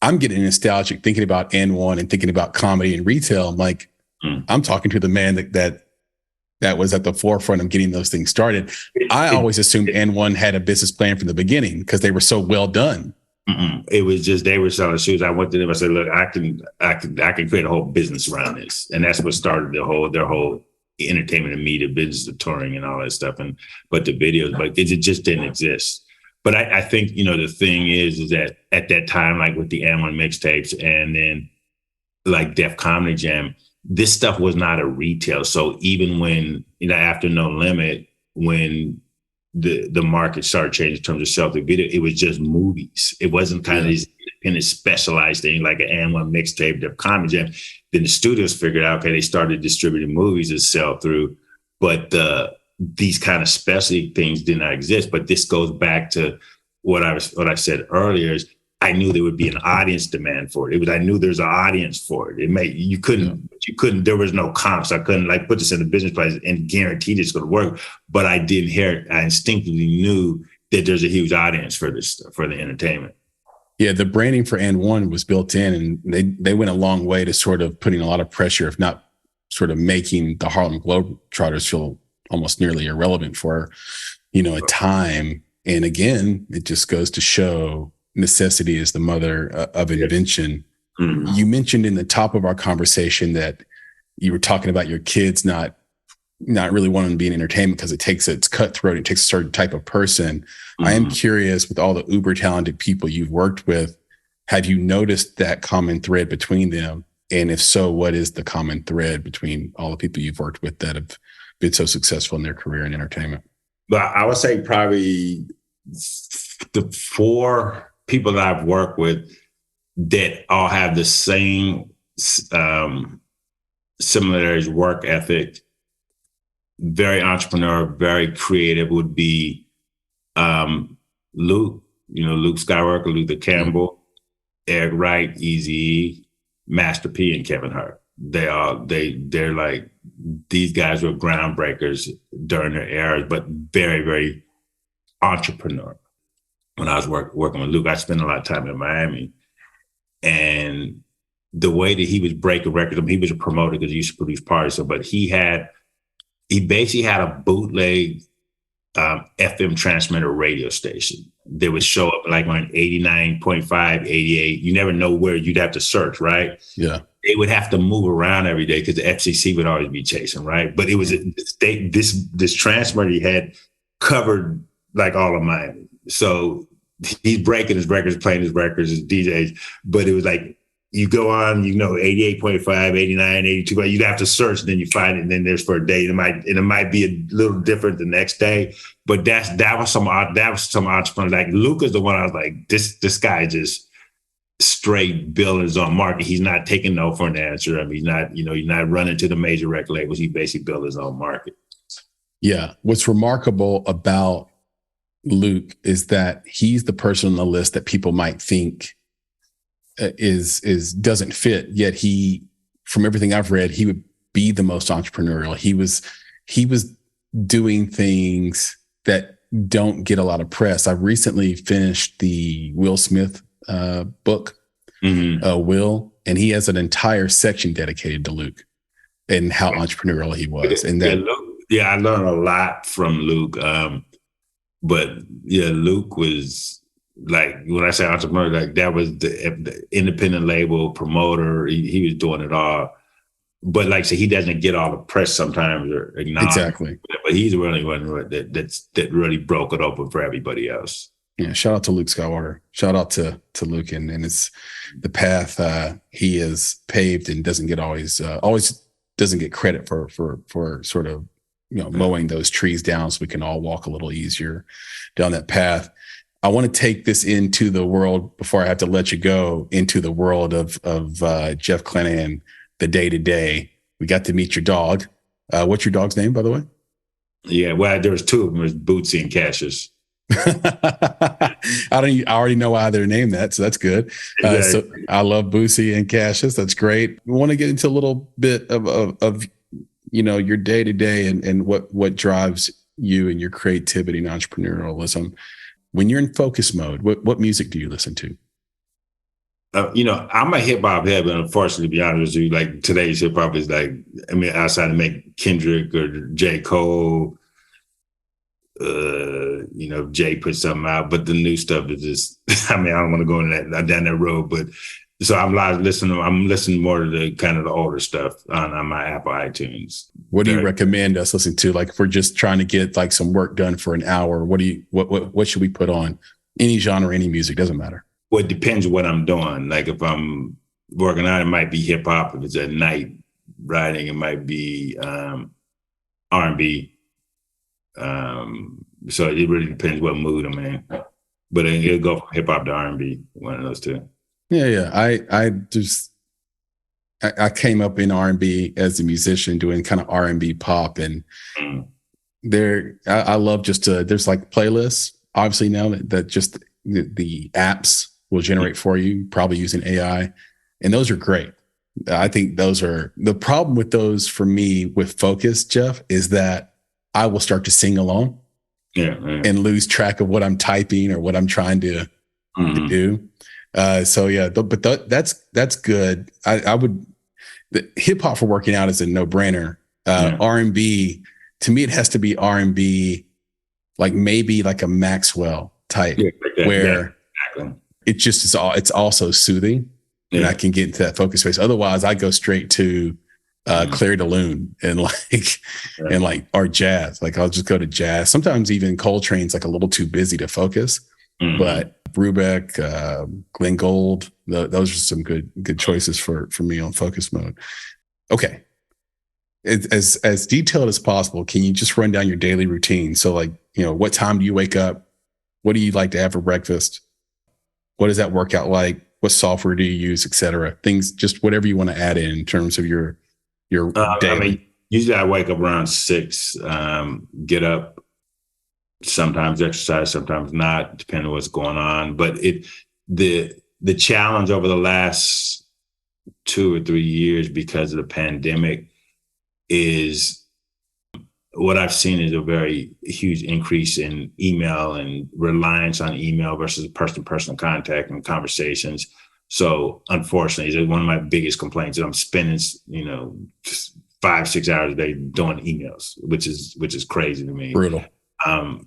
I'm getting nostalgic thinking about And1 and thinking about comedy and retail. I'm like, I'm talking to the man that was at the forefront of getting those things started. I always assumed And1 had a business plan from the beginning because they were so well done. Mm-mm. It was just they were selling shoes. I went to them. I said, "Look, I can create a whole business around this," and that's what started their whole entertainment and media business, the touring and all that stuff. But the videos, but it just didn't exist. But I think the thing is that at that time, like with the And1 mixtapes, and then like Def Comedy Jam, this stuff was not a retail. So even when after No Limit, when the market started changing in terms of sell-through video, it was just movies. It wasn't kind of these independent specialized thing like an And1 mixtape, Def Comedy Jam. Then the studios figured out, okay, they started distributing movies as sell-through, but these kind of specialty things did not exist. But this goes back to what I said earlier is I knew there would be an audience demand for it. I knew there's an audience for it. You couldn't, there was no comps. I couldn't put this in a business plan and guarantee it's going to work. But I instinctively knew that there's a huge audience for this, for the entertainment. Yeah, the branding for And1 was built in, and they went a long way to sort of putting a lot of pressure, if not sort of making the Harlem Globetrotters feel almost nearly irrelevant for, a time. And again, it just goes to show necessity is the mother of invention. Mm-hmm. You mentioned in the top of our conversation that you were talking about your kids not really wanting to be in entertainment because it's cutthroat. It takes a certain type of person. Mm-hmm. I am curious, with all the uber talented people you've worked with, have you noticed that common thread between them? And if so, what is the common thread between all the people you've worked with that have been so successful in their career in entertainment? But I would say probably the 4 people that I've worked with that all have the same similarities, work ethic, very entrepreneurial, very creative, would be Luke, Luke Skywalker, Luther Campbell, Eric Wright, Eazy-E, Master P, and Kevin Hart. They're like, these guys were groundbreakers during their eras, but very, very entrepreneurial. When I was working with Luke, I spent a lot of time in Miami, and the way that he was breaking records, he was a promoter because he used to produce parties. But he basically had a bootleg FM transmitter radio station. They would show up like on 89.5, 88. You never know where you'd have to search, right? Yeah. They would have to move around every day because the FCC would always be chasing, right? But it was this transmitter he had covered like all of mine. So he's breaking his records, playing his records, his DJs. But it was like, you go on, 88.5, 89, 82, but you'd have to search, and then you find it, and then there's for a day. It might be a little different the next day. But that was some entrepreneur. Like Luke is the one I was like, this guy just straight building his own market. He's not taking no for an answer. I mean, he's not running to the major record labels. He basically built his own market. Yeah. What's remarkable about Luke is that he's the person on the list that people might think is doesn't fit, yet he, from everything I've read, he would be the most entrepreneurial. He was doing things that don't get a lot of press. I recently finished the Will Smith book, Will, and he has an entire section dedicated to Luke and how entrepreneurial he was. And that, I learned a lot from Luke. But yeah, Luke was, like, when I say entrepreneur, like that was the independent label promoter. He was doing it all. But like I said, he doesn't get all the press sometimes or acknowledged. Exactly. But he's the really one that really broke it open for everybody else. Yeah. Shout out to Luke Skywalker. Shout out to Luke, and it's the path he has paved and doesn't get always doesn't get credit for sort of mowing those trees down so we can all walk a little easier down that path. I want to take this into the world, before I have to let you go, into the world of Jeff Clanagan, the day-to-day. We got to meet your dog. What's your dog's name, by the way? Yeah, well, there was two of them. It was Bootsy and Cassius. I already know why they're named that, so that's good. So I love Bootsy and Cassius. That's great. We want to get into a little bit of your day-to-day and what drives you and your creativity and entrepreneurialism. When you're in focus mode, what music do you listen to? I'm a hip hop head, but unfortunately, to be honest with you, like today's hip hop is like, outside of make Kendrick or J. Cole, Jay put something out, but the new stuff is just, I don't want to go down that road, but so I'm listening more to the kind of the older stuff on my Apple iTunes. What do you recommend us listen to? Like, if we're just trying to get like some work done for an hour, what should we put on? Any genre, any music, doesn't matter. Well, it depends what I'm doing. Like if I'm working out, it might be hip hop. If it's at night riding, it might be R&B. So it really depends what mood I'm in. But it'll go from hip hop to R&B, one of those two. Yeah. I came up in R&B as a musician doing kind of R&B pop, and I love there's like playlists, obviously now that just the apps will generate for you, probably using AI. And those are great. I think those are the problem with those for me with focus, Jeff, is that I will start to sing along and lose track of what I'm typing or what I'm trying to do. But that's good. The hip hop for working out is a no brainer. R&B, to me, it has to be R&B, like maybe like a Maxwell type, where it just is it's also soothing, and I can get into that focus space. Otherwise, I go straight to Claire de Lune and or jazz. Like I'll just go to jazz. Sometimes even Coltrane's like a little too busy to focus, but Brubeck, Glenn Gould, those are some good choices for me on focus mode. Okay. As detailed as possible, can you just run down your daily routine? So like, what time do you wake up? What do you like to have for breakfast? What does that workout like? What software do you use, et cetera? Things, just whatever you want to add in terms of your daily. Usually I wake up around 6, get up, sometimes exercise, sometimes not, depending on what's going on. But the challenge over the last 2 or 3 years because of the pandemic is what I've seen is a very huge increase in email and reliance on email versus person-to-person contact and conversations. So unfortunately, it's one of my biggest complaints that I'm spending, just 5-6 hours a day doing emails, which is crazy to me. Brutal.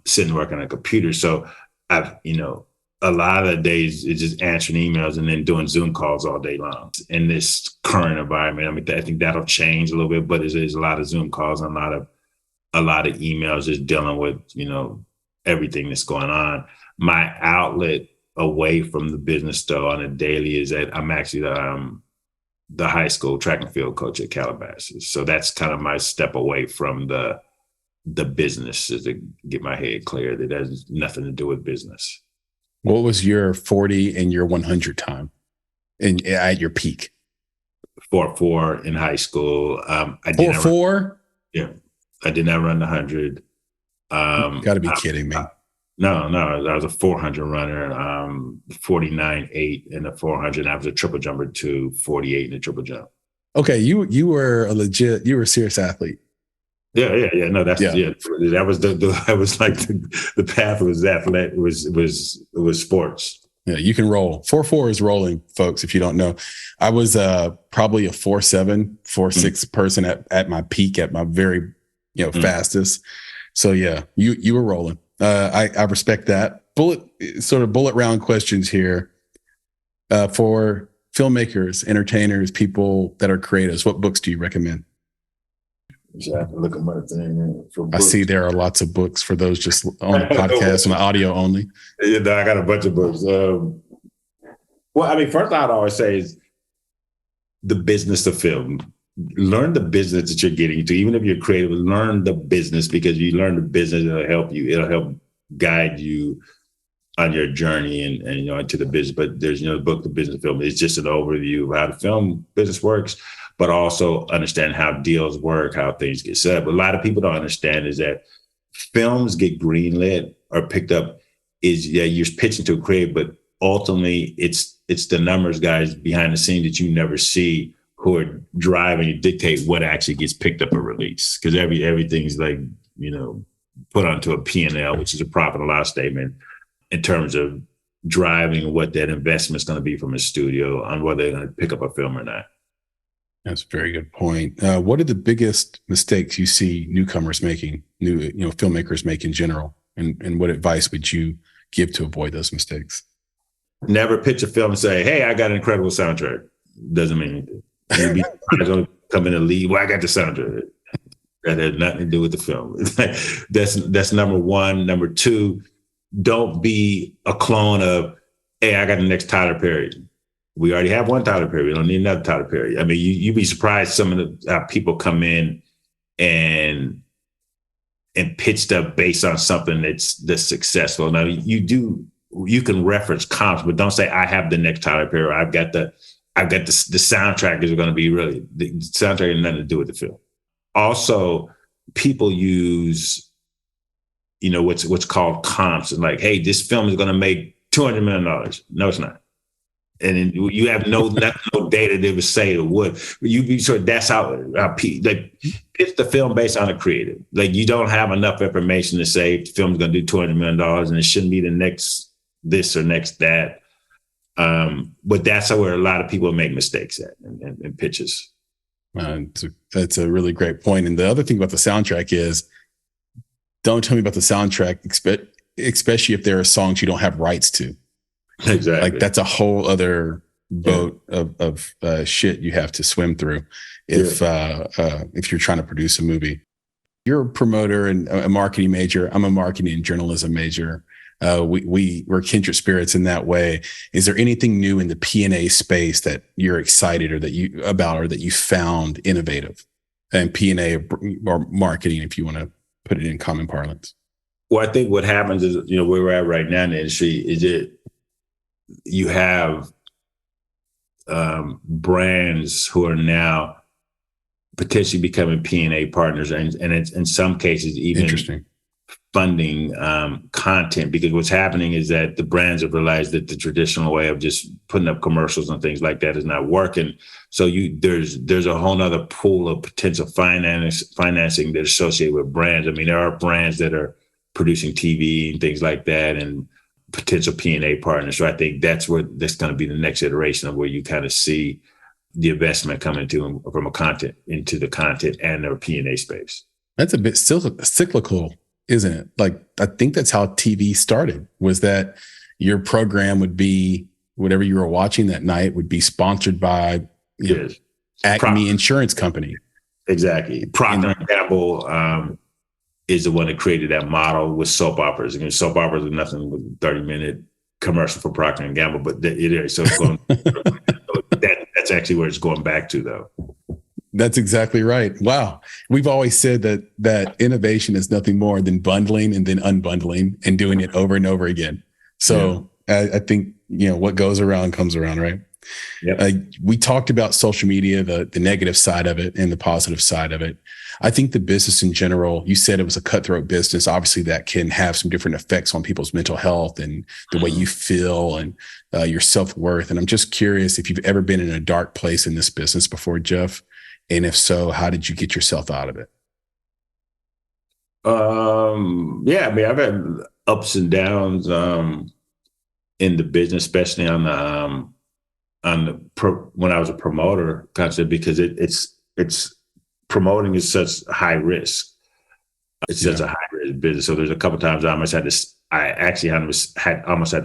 sitting working on a computer. So a lot of the days it's just answering emails and then doing Zoom calls all day long in this current environment. I mean, I think that'll change a little bit, but there's a lot of Zoom calls and a lot of emails just dealing with, everything that's going on. My outlet away from the business though on a daily is that I'm actually the high school track and field coach at Calabasas. So that's kind of my step away from the business, is to get my head clear that has nothing to do with business. What was your 40 and your 100 time at your peak? 4.4 in high school. I did 4.4? Yeah. I did not run the 100. Got to be kidding me. No, I was a 400 runner, 49.8 in the 400. I was a triple jumper to 48 in the triple jump. Okay, you were a serious athlete. Yeah. No, that was that was like the path was athletic. It was sports. Yeah, you can roll. 4.4 is rolling, folks. If you don't know, I was probably a 4.7, 4.6 person at my peak, at my very fastest. So yeah, you were rolling. I respect that. Bullet round questions here for filmmakers, entertainers, people that are creatives. What books do you recommend? I have to look at my thing for books. I see there are lots of books for those just on the podcast and the audio only. Yeah, no, I got a bunch of books. Well, I mean, first I'd always say is the business of film. Learn the business that you're getting into. Even if you're creative, learn the business, because you learn the business, it'll help you. It'll help guide you on your journey and into the business. But there's the book, The Business of Film. It's just an overview of how the film business works, but also understand how deals work, how things get set up. What a lot of people don't understand is that films get greenlit or picked up you're pitching to a creative, but ultimately it's the numbers guys behind the scenes that you never see who are driving and dictate what actually gets picked up or released. Because everything's like, put onto a P&L, which is a profit and loss statement, in terms of driving what that investment is going to be from a studio on whether they're going to pick up a film or not. That's a very good point. What are the biggest mistakes you see newcomers making, filmmakers make in general? And what advice would you give to avoid those mistakes? Never pitch a film and say, hey, I got an incredible soundtrack. Doesn't mean anything. Maybe going to come in and lead. Well, I got the soundtrack. That has nothing to do with the film. That's number one. Number two, don't be a clone of, hey, I got the next Tyler Perry. We already have one Tyler Perry. We don't need another Tyler Perry. I mean, you'd be surprised some of the people come in and pitch stuff based on something that's successful. Now you can reference comps, but don't say I have the next Tyler Perry. I've got the soundtrack is going to be really, the soundtrack has nothing to do with the film. Also, people use, what's called comps, and like, hey, this film is going to make $200 million. No, it's not. And you have no data that would say it would. You be sure that's how it's the film based on a creative. Like, you don't have enough information to say the film's going to do $200 million and it shouldn't be the next this or next that. But that's where a lot of people make mistakes at in pitches. That's a really great point. And the other thing about the soundtrack is, don't tell me about the soundtrack, especially if there are songs you don't have rights to. Exactly. Like, that's a whole other boat of shit you have to swim through if you're trying to produce a movie. You're a promoter and a marketing major. I'm a marketing and journalism major. We're kindred spirits in that way. Is there anything new in the P&A space that you're excited or that you found innovative? And P&A or marketing, if you want to put it in common parlance. Well, I think what happens is, where we're at right now in the industry is that you have brands who are now potentially becoming P&A partners, and it's in some cases even funding content, because what's happening is that the brands have realized that the traditional way of just putting up commercials and things like that is not working. So there's a whole nother pool of potential financing that's associated with brands. I mean, there are brands that are producing TV and things like that, and potential P&A partners. So I think that's going to be the next iteration of where you kind of see the investment come into from a content into the content and their P&A space. That's a bit still cyclical isn't it? Like, I think that's how TV started, was that your program would be whatever you were watching that night would be sponsored by Yes. Acme Insurance Company. Exactly. Procter and Gamble is the one that created that model with soap operas. I mean, soap operas are nothing but a 30-minute commercial for Procter and Gamble, but it is. So it's going, that's actually where it's going back to, though. That's exactly right. Wow. We've always said that innovation is nothing more than bundling and then unbundling and doing it over and over again. So I think, what goes around comes around, right? Yep. We talked about social media, the negative side of it and the positive side of it. I think the business in general, you said it was a cutthroat business. Obviously, that can have some different effects on people's mental health and the way you feel and your self-worth. And I'm just curious if you've ever been in a dark place in this business before, Jeff. And if so, how did you get yourself out of it? Yeah, I mean, I've had ups and downs in the business, especially on the when I was a promoter concept, because it's promoting is such high risk. It's such a high risk business. So there's a couple of times I almost had to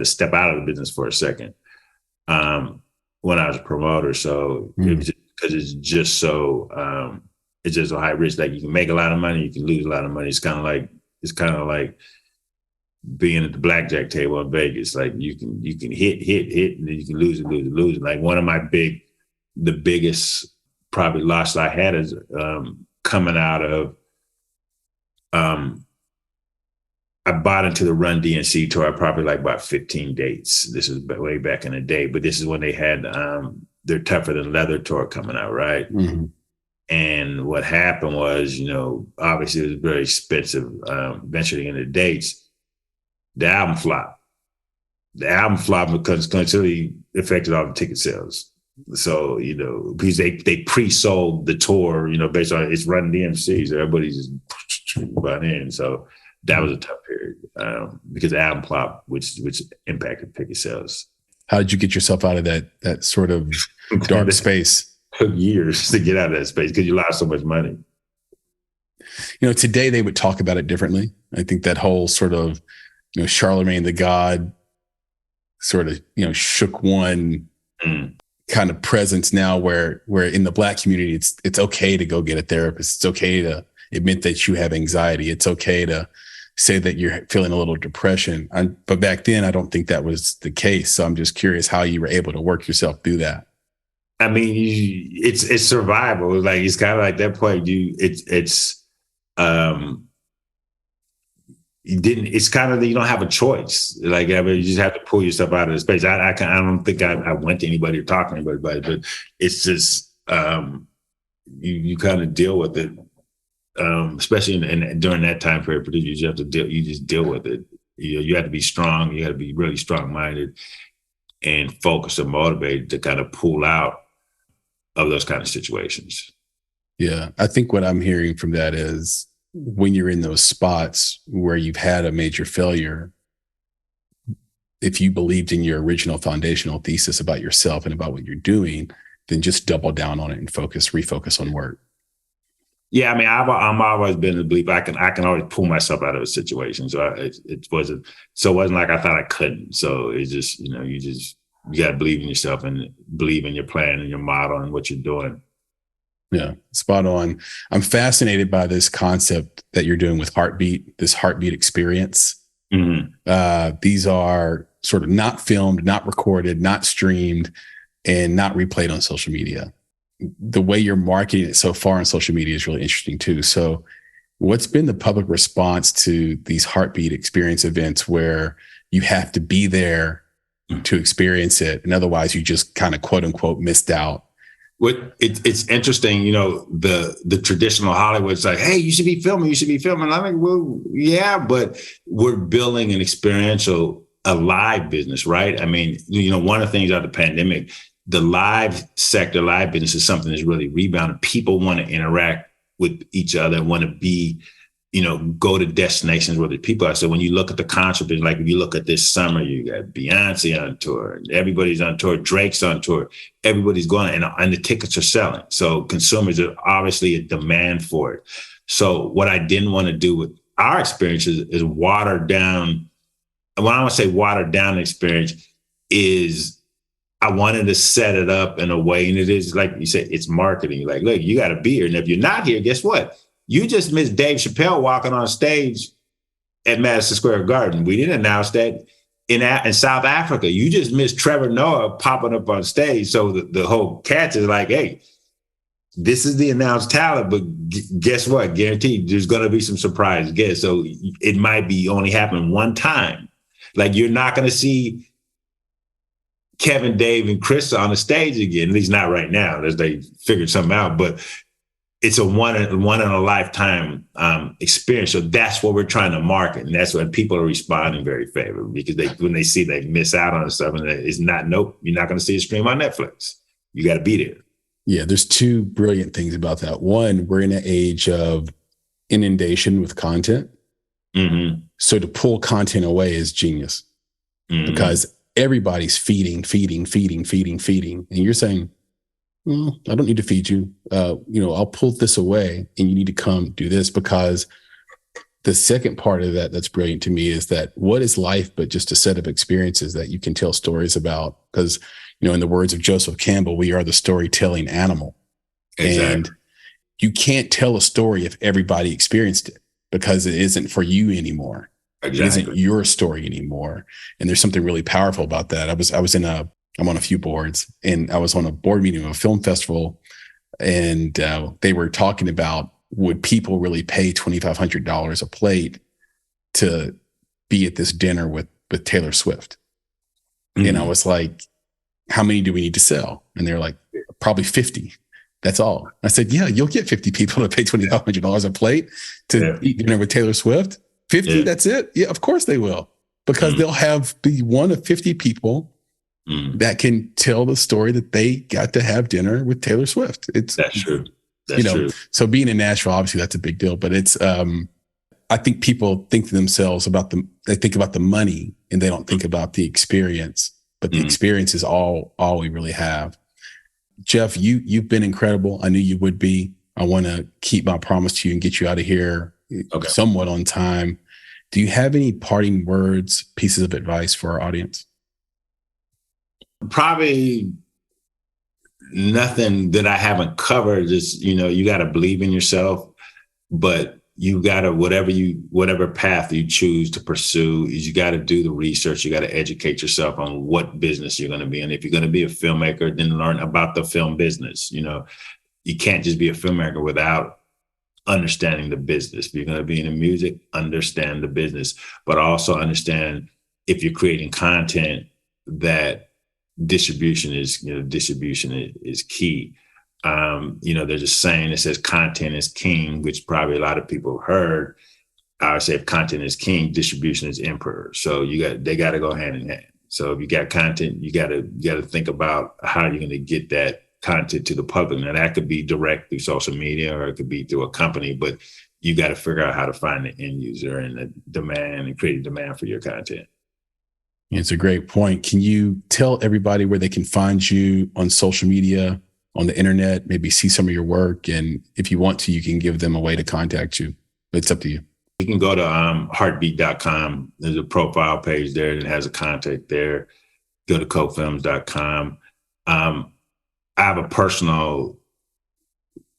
step out of the business for a second when I was a promoter. So it was because it's just so high risk. Like, you can make a lot of money, you can lose a lot of money. It's kind of like being at the blackjack table in Vegas. Like, you can hit, and then you can lose. Like, one of the biggest probably loss I had is coming out of, I bought into the Run DMC tour. I probably like about 15 dates. This is way back in the day, but this is when they had They're Tougher Than Leather tour coming out, right? Mm-hmm. And what happened was, obviously it was very expensive venturing into dates. The album flopped. Because considerably affected all the ticket sales. So, because they pre-sold the tour, based on it's Run DMC, so everybody's just run in. So that was a tough period because the album flopped, which impacted ticket sales. How did you get yourself out of that sort of dark space? Took years to get out of that space because you lost so much money. Today they would talk about it differently. I think that whole sort of, Charlemagne the God sort of, shook one kind of presence now where in the Black community, it's okay to go get a therapist. It's okay to admit that you have anxiety. It's okay to say that you're feeling a little depression. But back then, I don't think that was the case. So I'm just curious how you were able to work yourself through that. I mean, it's survival. Like, it's kind of like that point. It's kind of, you don't have a choice. Like, I mean, you just have to pull yourself out of the space. I don't think I went to anybody or talked to anybody, but it's just you kind of deal with it. Especially during that time period, you just deal with it. You have to be strong. You got to be really strong-minded and focused and motivated to kind of pull out of those kind of situations. Yeah. I think what I'm hearing from that is when you're in those spots where you've had a major failure, if you believed in your original foundational thesis about yourself and about what you're doing, then just double down on it and refocus on work. Yeah, I mean, I'm always been a believer. I can always pull myself out of a situation. So it wasn't like I thought I couldn't. So it's just, you got to believe in yourself and believe in your plan and your model and what you're doing. Yeah, spot on. I'm fascinated by this concept that you're doing with Hartbeat, this Hartbeat experience. Mm-hmm. These are sort of not filmed, not recorded, not streamed, and not replayed on social media. The way you're marketing it so far on social media is really interesting too. So what's been the public response to these Hartbeat experience events where you have to be there to experience it, and otherwise you just kind of quote unquote missed out? It's interesting, the traditional Hollywood's like, hey, you should be filming. I'm like, well, yeah, but we're building an experiential, a live business, right? I mean, one of the things out of the pandemic, the live business is something that's really rebounded. People want to interact with each other, want to be, go to destinations where the people are. So when you look at the concert, like if you look at this summer, you got Beyonce on tour, and everybody's on tour, Drake's on tour, everybody's going, and the tickets are selling. So consumers are obviously a demand for it. So what I didn't want to do our experience is watered down. When I want to say watered down experience is I wanted to set it up in a way, and it is like you said, it's marketing. Like, look, you got to be here. And if you're not here, guess what? You just missed Dave Chappelle walking on stage at Madison Square Garden. We didn't announce that in South Africa. You just missed Trevor Noah popping up on stage. So the whole catch is like, hey, this is the announced talent, but guess what? Guaranteed there's going to be some surprise guests. So it might be only happen one time. Like you're not going to see Kevin, Dave, and Chris on the stage again, at least not right now, as they figured something out. But it's a one in a lifetime experience. So that's what we're trying to market. And that's when people are responding very favorably, because when they see they miss out on stuff, and it's not, nope, you're not going to see a stream on Netflix. You got to be there. Yeah, there's two brilliant things about that. One, we're in an age of inundation with content. Mm-hmm. So to pull content away is genius, because everybody's feeding. And you're saying, well, I don't need to feed you. I'll pull this away and you need to come do this. Because the second part of that's brilliant to me is that what is life but just a set of experiences that you can tell stories about? Because, in the words of Joseph Campbell, we are the storytelling animal. Exactly. And you can't tell a story if everybody experienced it, because it isn't for you anymore. Exactly. It isn't your story anymore. And there's something really powerful about that. I'm on a few boards, and I was on a board meeting of a film festival, and they were talking about, would people really pay $2,500 a plate to be at this dinner with Taylor Swift? Mm-hmm. And I was like, how many do we need to sell? And they're like, probably 50. That's all. I said, yeah, you'll get 50 people to pay $2,500 a plate to eat dinner with Taylor Swift. 50, that's it? Yeah, of course they will. Because they'll be one of 50 people that can tell the story that they got to have dinner with Taylor Swift. That's true. That's true. So being in Nashville, obviously that's a big deal, but it's, I think people think to themselves they think about the money and they don't think about the experience, but the experience is all we really have. Jeff, you've been incredible. I knew you would be. I want to keep my promise to you and get you out of here somewhat on time. Do you have any parting words, pieces of advice for our audience? Probably nothing that I haven't covered. Just, you got to believe in yourself, but you got to, whatever path you choose to pursue, is you got to do the research. You got to educate yourself on what business you're going to be in. If you're going to be a filmmaker, then learn about the film business. You can't just be a filmmaker without understanding the business. If you're going to be in the music, understand the business, but also understand, if you're creating content, that distribution is key. There's a saying that says content is king, which probably a lot of people have heard. I would say if content is king, distribution is emperor. So they got to go hand in hand. So if you got content, you got to think about how you're going to get that content to the public. Now that could be direct through social media, or it could be through a company, but you got to figure out how to find the end user and the demand and create a demand for your content. It's a great point. Can you tell everybody where they can find you on social media, on the internet, maybe see some of your work? And if you want to, you can give them a way to contact you. It's up to you. You can go to Hartbeat.com. There's a profile page there that has a contact there. Go to codefilms.com. I have a personal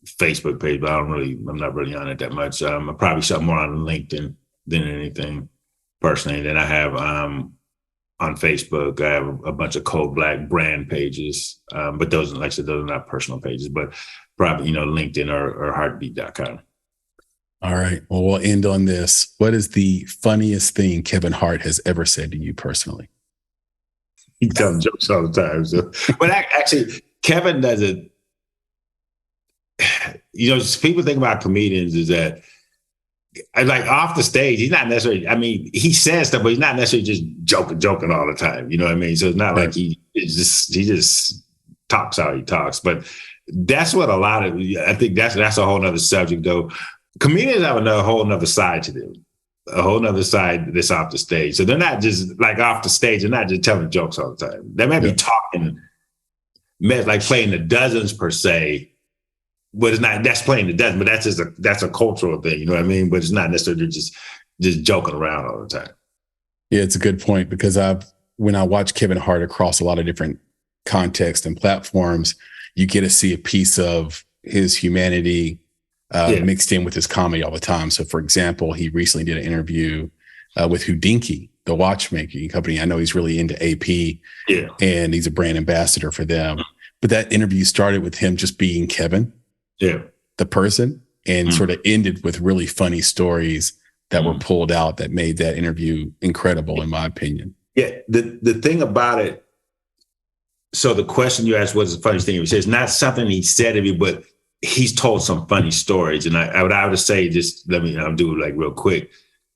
Facebook page, but I'm not really on it that much. I'm probably something more on LinkedIn than anything personally. And then I have on Facebook, I have a bunch of CodeBlack brand pages, but those, like I said, those are not personal pages, but probably, LinkedIn or Hartbeat.com. All right. Well, we'll end on this. What is the funniest thing Kevin Hart has ever said to you personally? He tells jokes all the time. So, but actually, Kevin doesn't. People think about comedians is that, like, off the stage, he's not necessarily, he says stuff, but he's not necessarily just joking all the time. You know what I mean? So it's not like he just talks how he talks. But that's what I think that's a whole nother subject, though. Comedians have a whole nother side to them, a whole nother side that's off the stage. So they're not just like off the stage. They're not just telling jokes all the time. They may be talking, like playing the dozens per se, but it's not, that's playing the doesn't, but that's a cultural thing, you know what I mean? But it's not necessarily just joking around all the time. Yeah, it's a good point, because when I watch Kevin Hart across a lot of different contexts and platforms, you get to see a piece of his humanity mixed in with his comedy all the time. So for example, he recently did an interview with Houdinki, the watchmaking company. I know he's really into AP and he's a brand ambassador for them. But that interview started with him just being Kevin, the person, and sort of ended with really funny stories that were pulled out that made that interview incredible, in my opinion. Yeah. The thing about it, so the question you asked, what's the funniest thing he said? It's not something he said to me, but he's told some funny stories. And I would say, just I'll do it like real quick.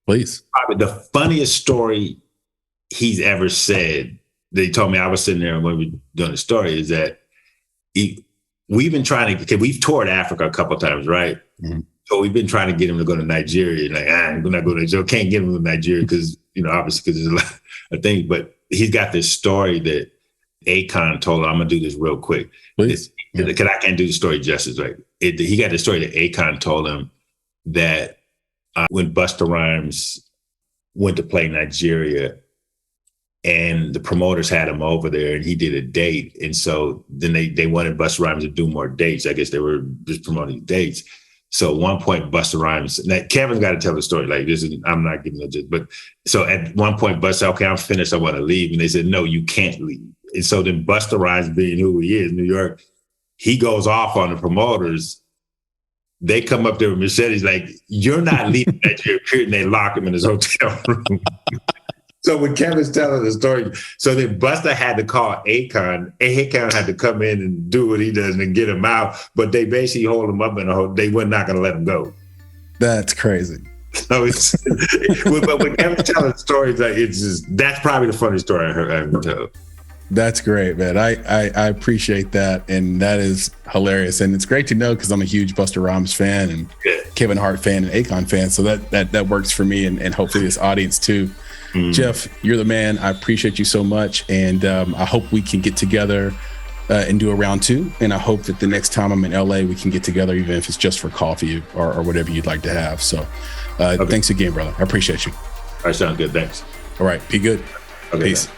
Please. Probably the funniest story he's ever said, that he told me, I was sitting there when we were doing the story, is that we've been trying to, we've toured Africa a couple of times, right? Mm-hmm. So we've been trying to get him to go to Nigeria. Like, we're not going to Nigeria. Can't get him to Nigeria because, obviously, because there's a lot of things. But he's got this story that Akon told him. I'm going to do this real quick. Because I can't do the story justice, right? He got the story that Akon told him that when Busta Rhymes went to play Nigeria, and the promoters had him over there, and he did a date. And so then they wanted Busta Rhymes to do more dates. I guess they were just promoting dates. So at one point, Busta Rhymes, now Kevin's got to tell the story. Like, this is, I'm not giving it, but so at one point, Busta said, okay, I'm finished. I want to leave. And they said, no, you can't leave. And so then Busta Rhymes, being who he is, New York, he goes off on the promoters. They come up there with machetes, like, you're not leaving Nigeria, period. And they lock him in his hotel room. So when Kevin's telling the story, so then Busta had to call Akon. Akon had to come in and do what he does and get him out. But they basically hold him up in a hole. They were not going to let him go. That's crazy. So it's, but when Kevin's telling stories, like, it's just, that's probably the funniest story I ever told. That's great, man. I appreciate that. And that is hilarious. And it's great to know, because I'm a huge Busta Rhymes fan and Kevin Hart fan and Akon fan. So that works for me and hopefully this audience too. Jeff, you're the man. I appreciate you so much. And I hope we can get together and do a round 2. And I hope that the next time I'm in LA, we can get together, even if it's just for coffee or whatever you'd like to have. So thanks again, brother. I appreciate you. All right, sounds good. Thanks. All right. Be good. Okay, peace. man.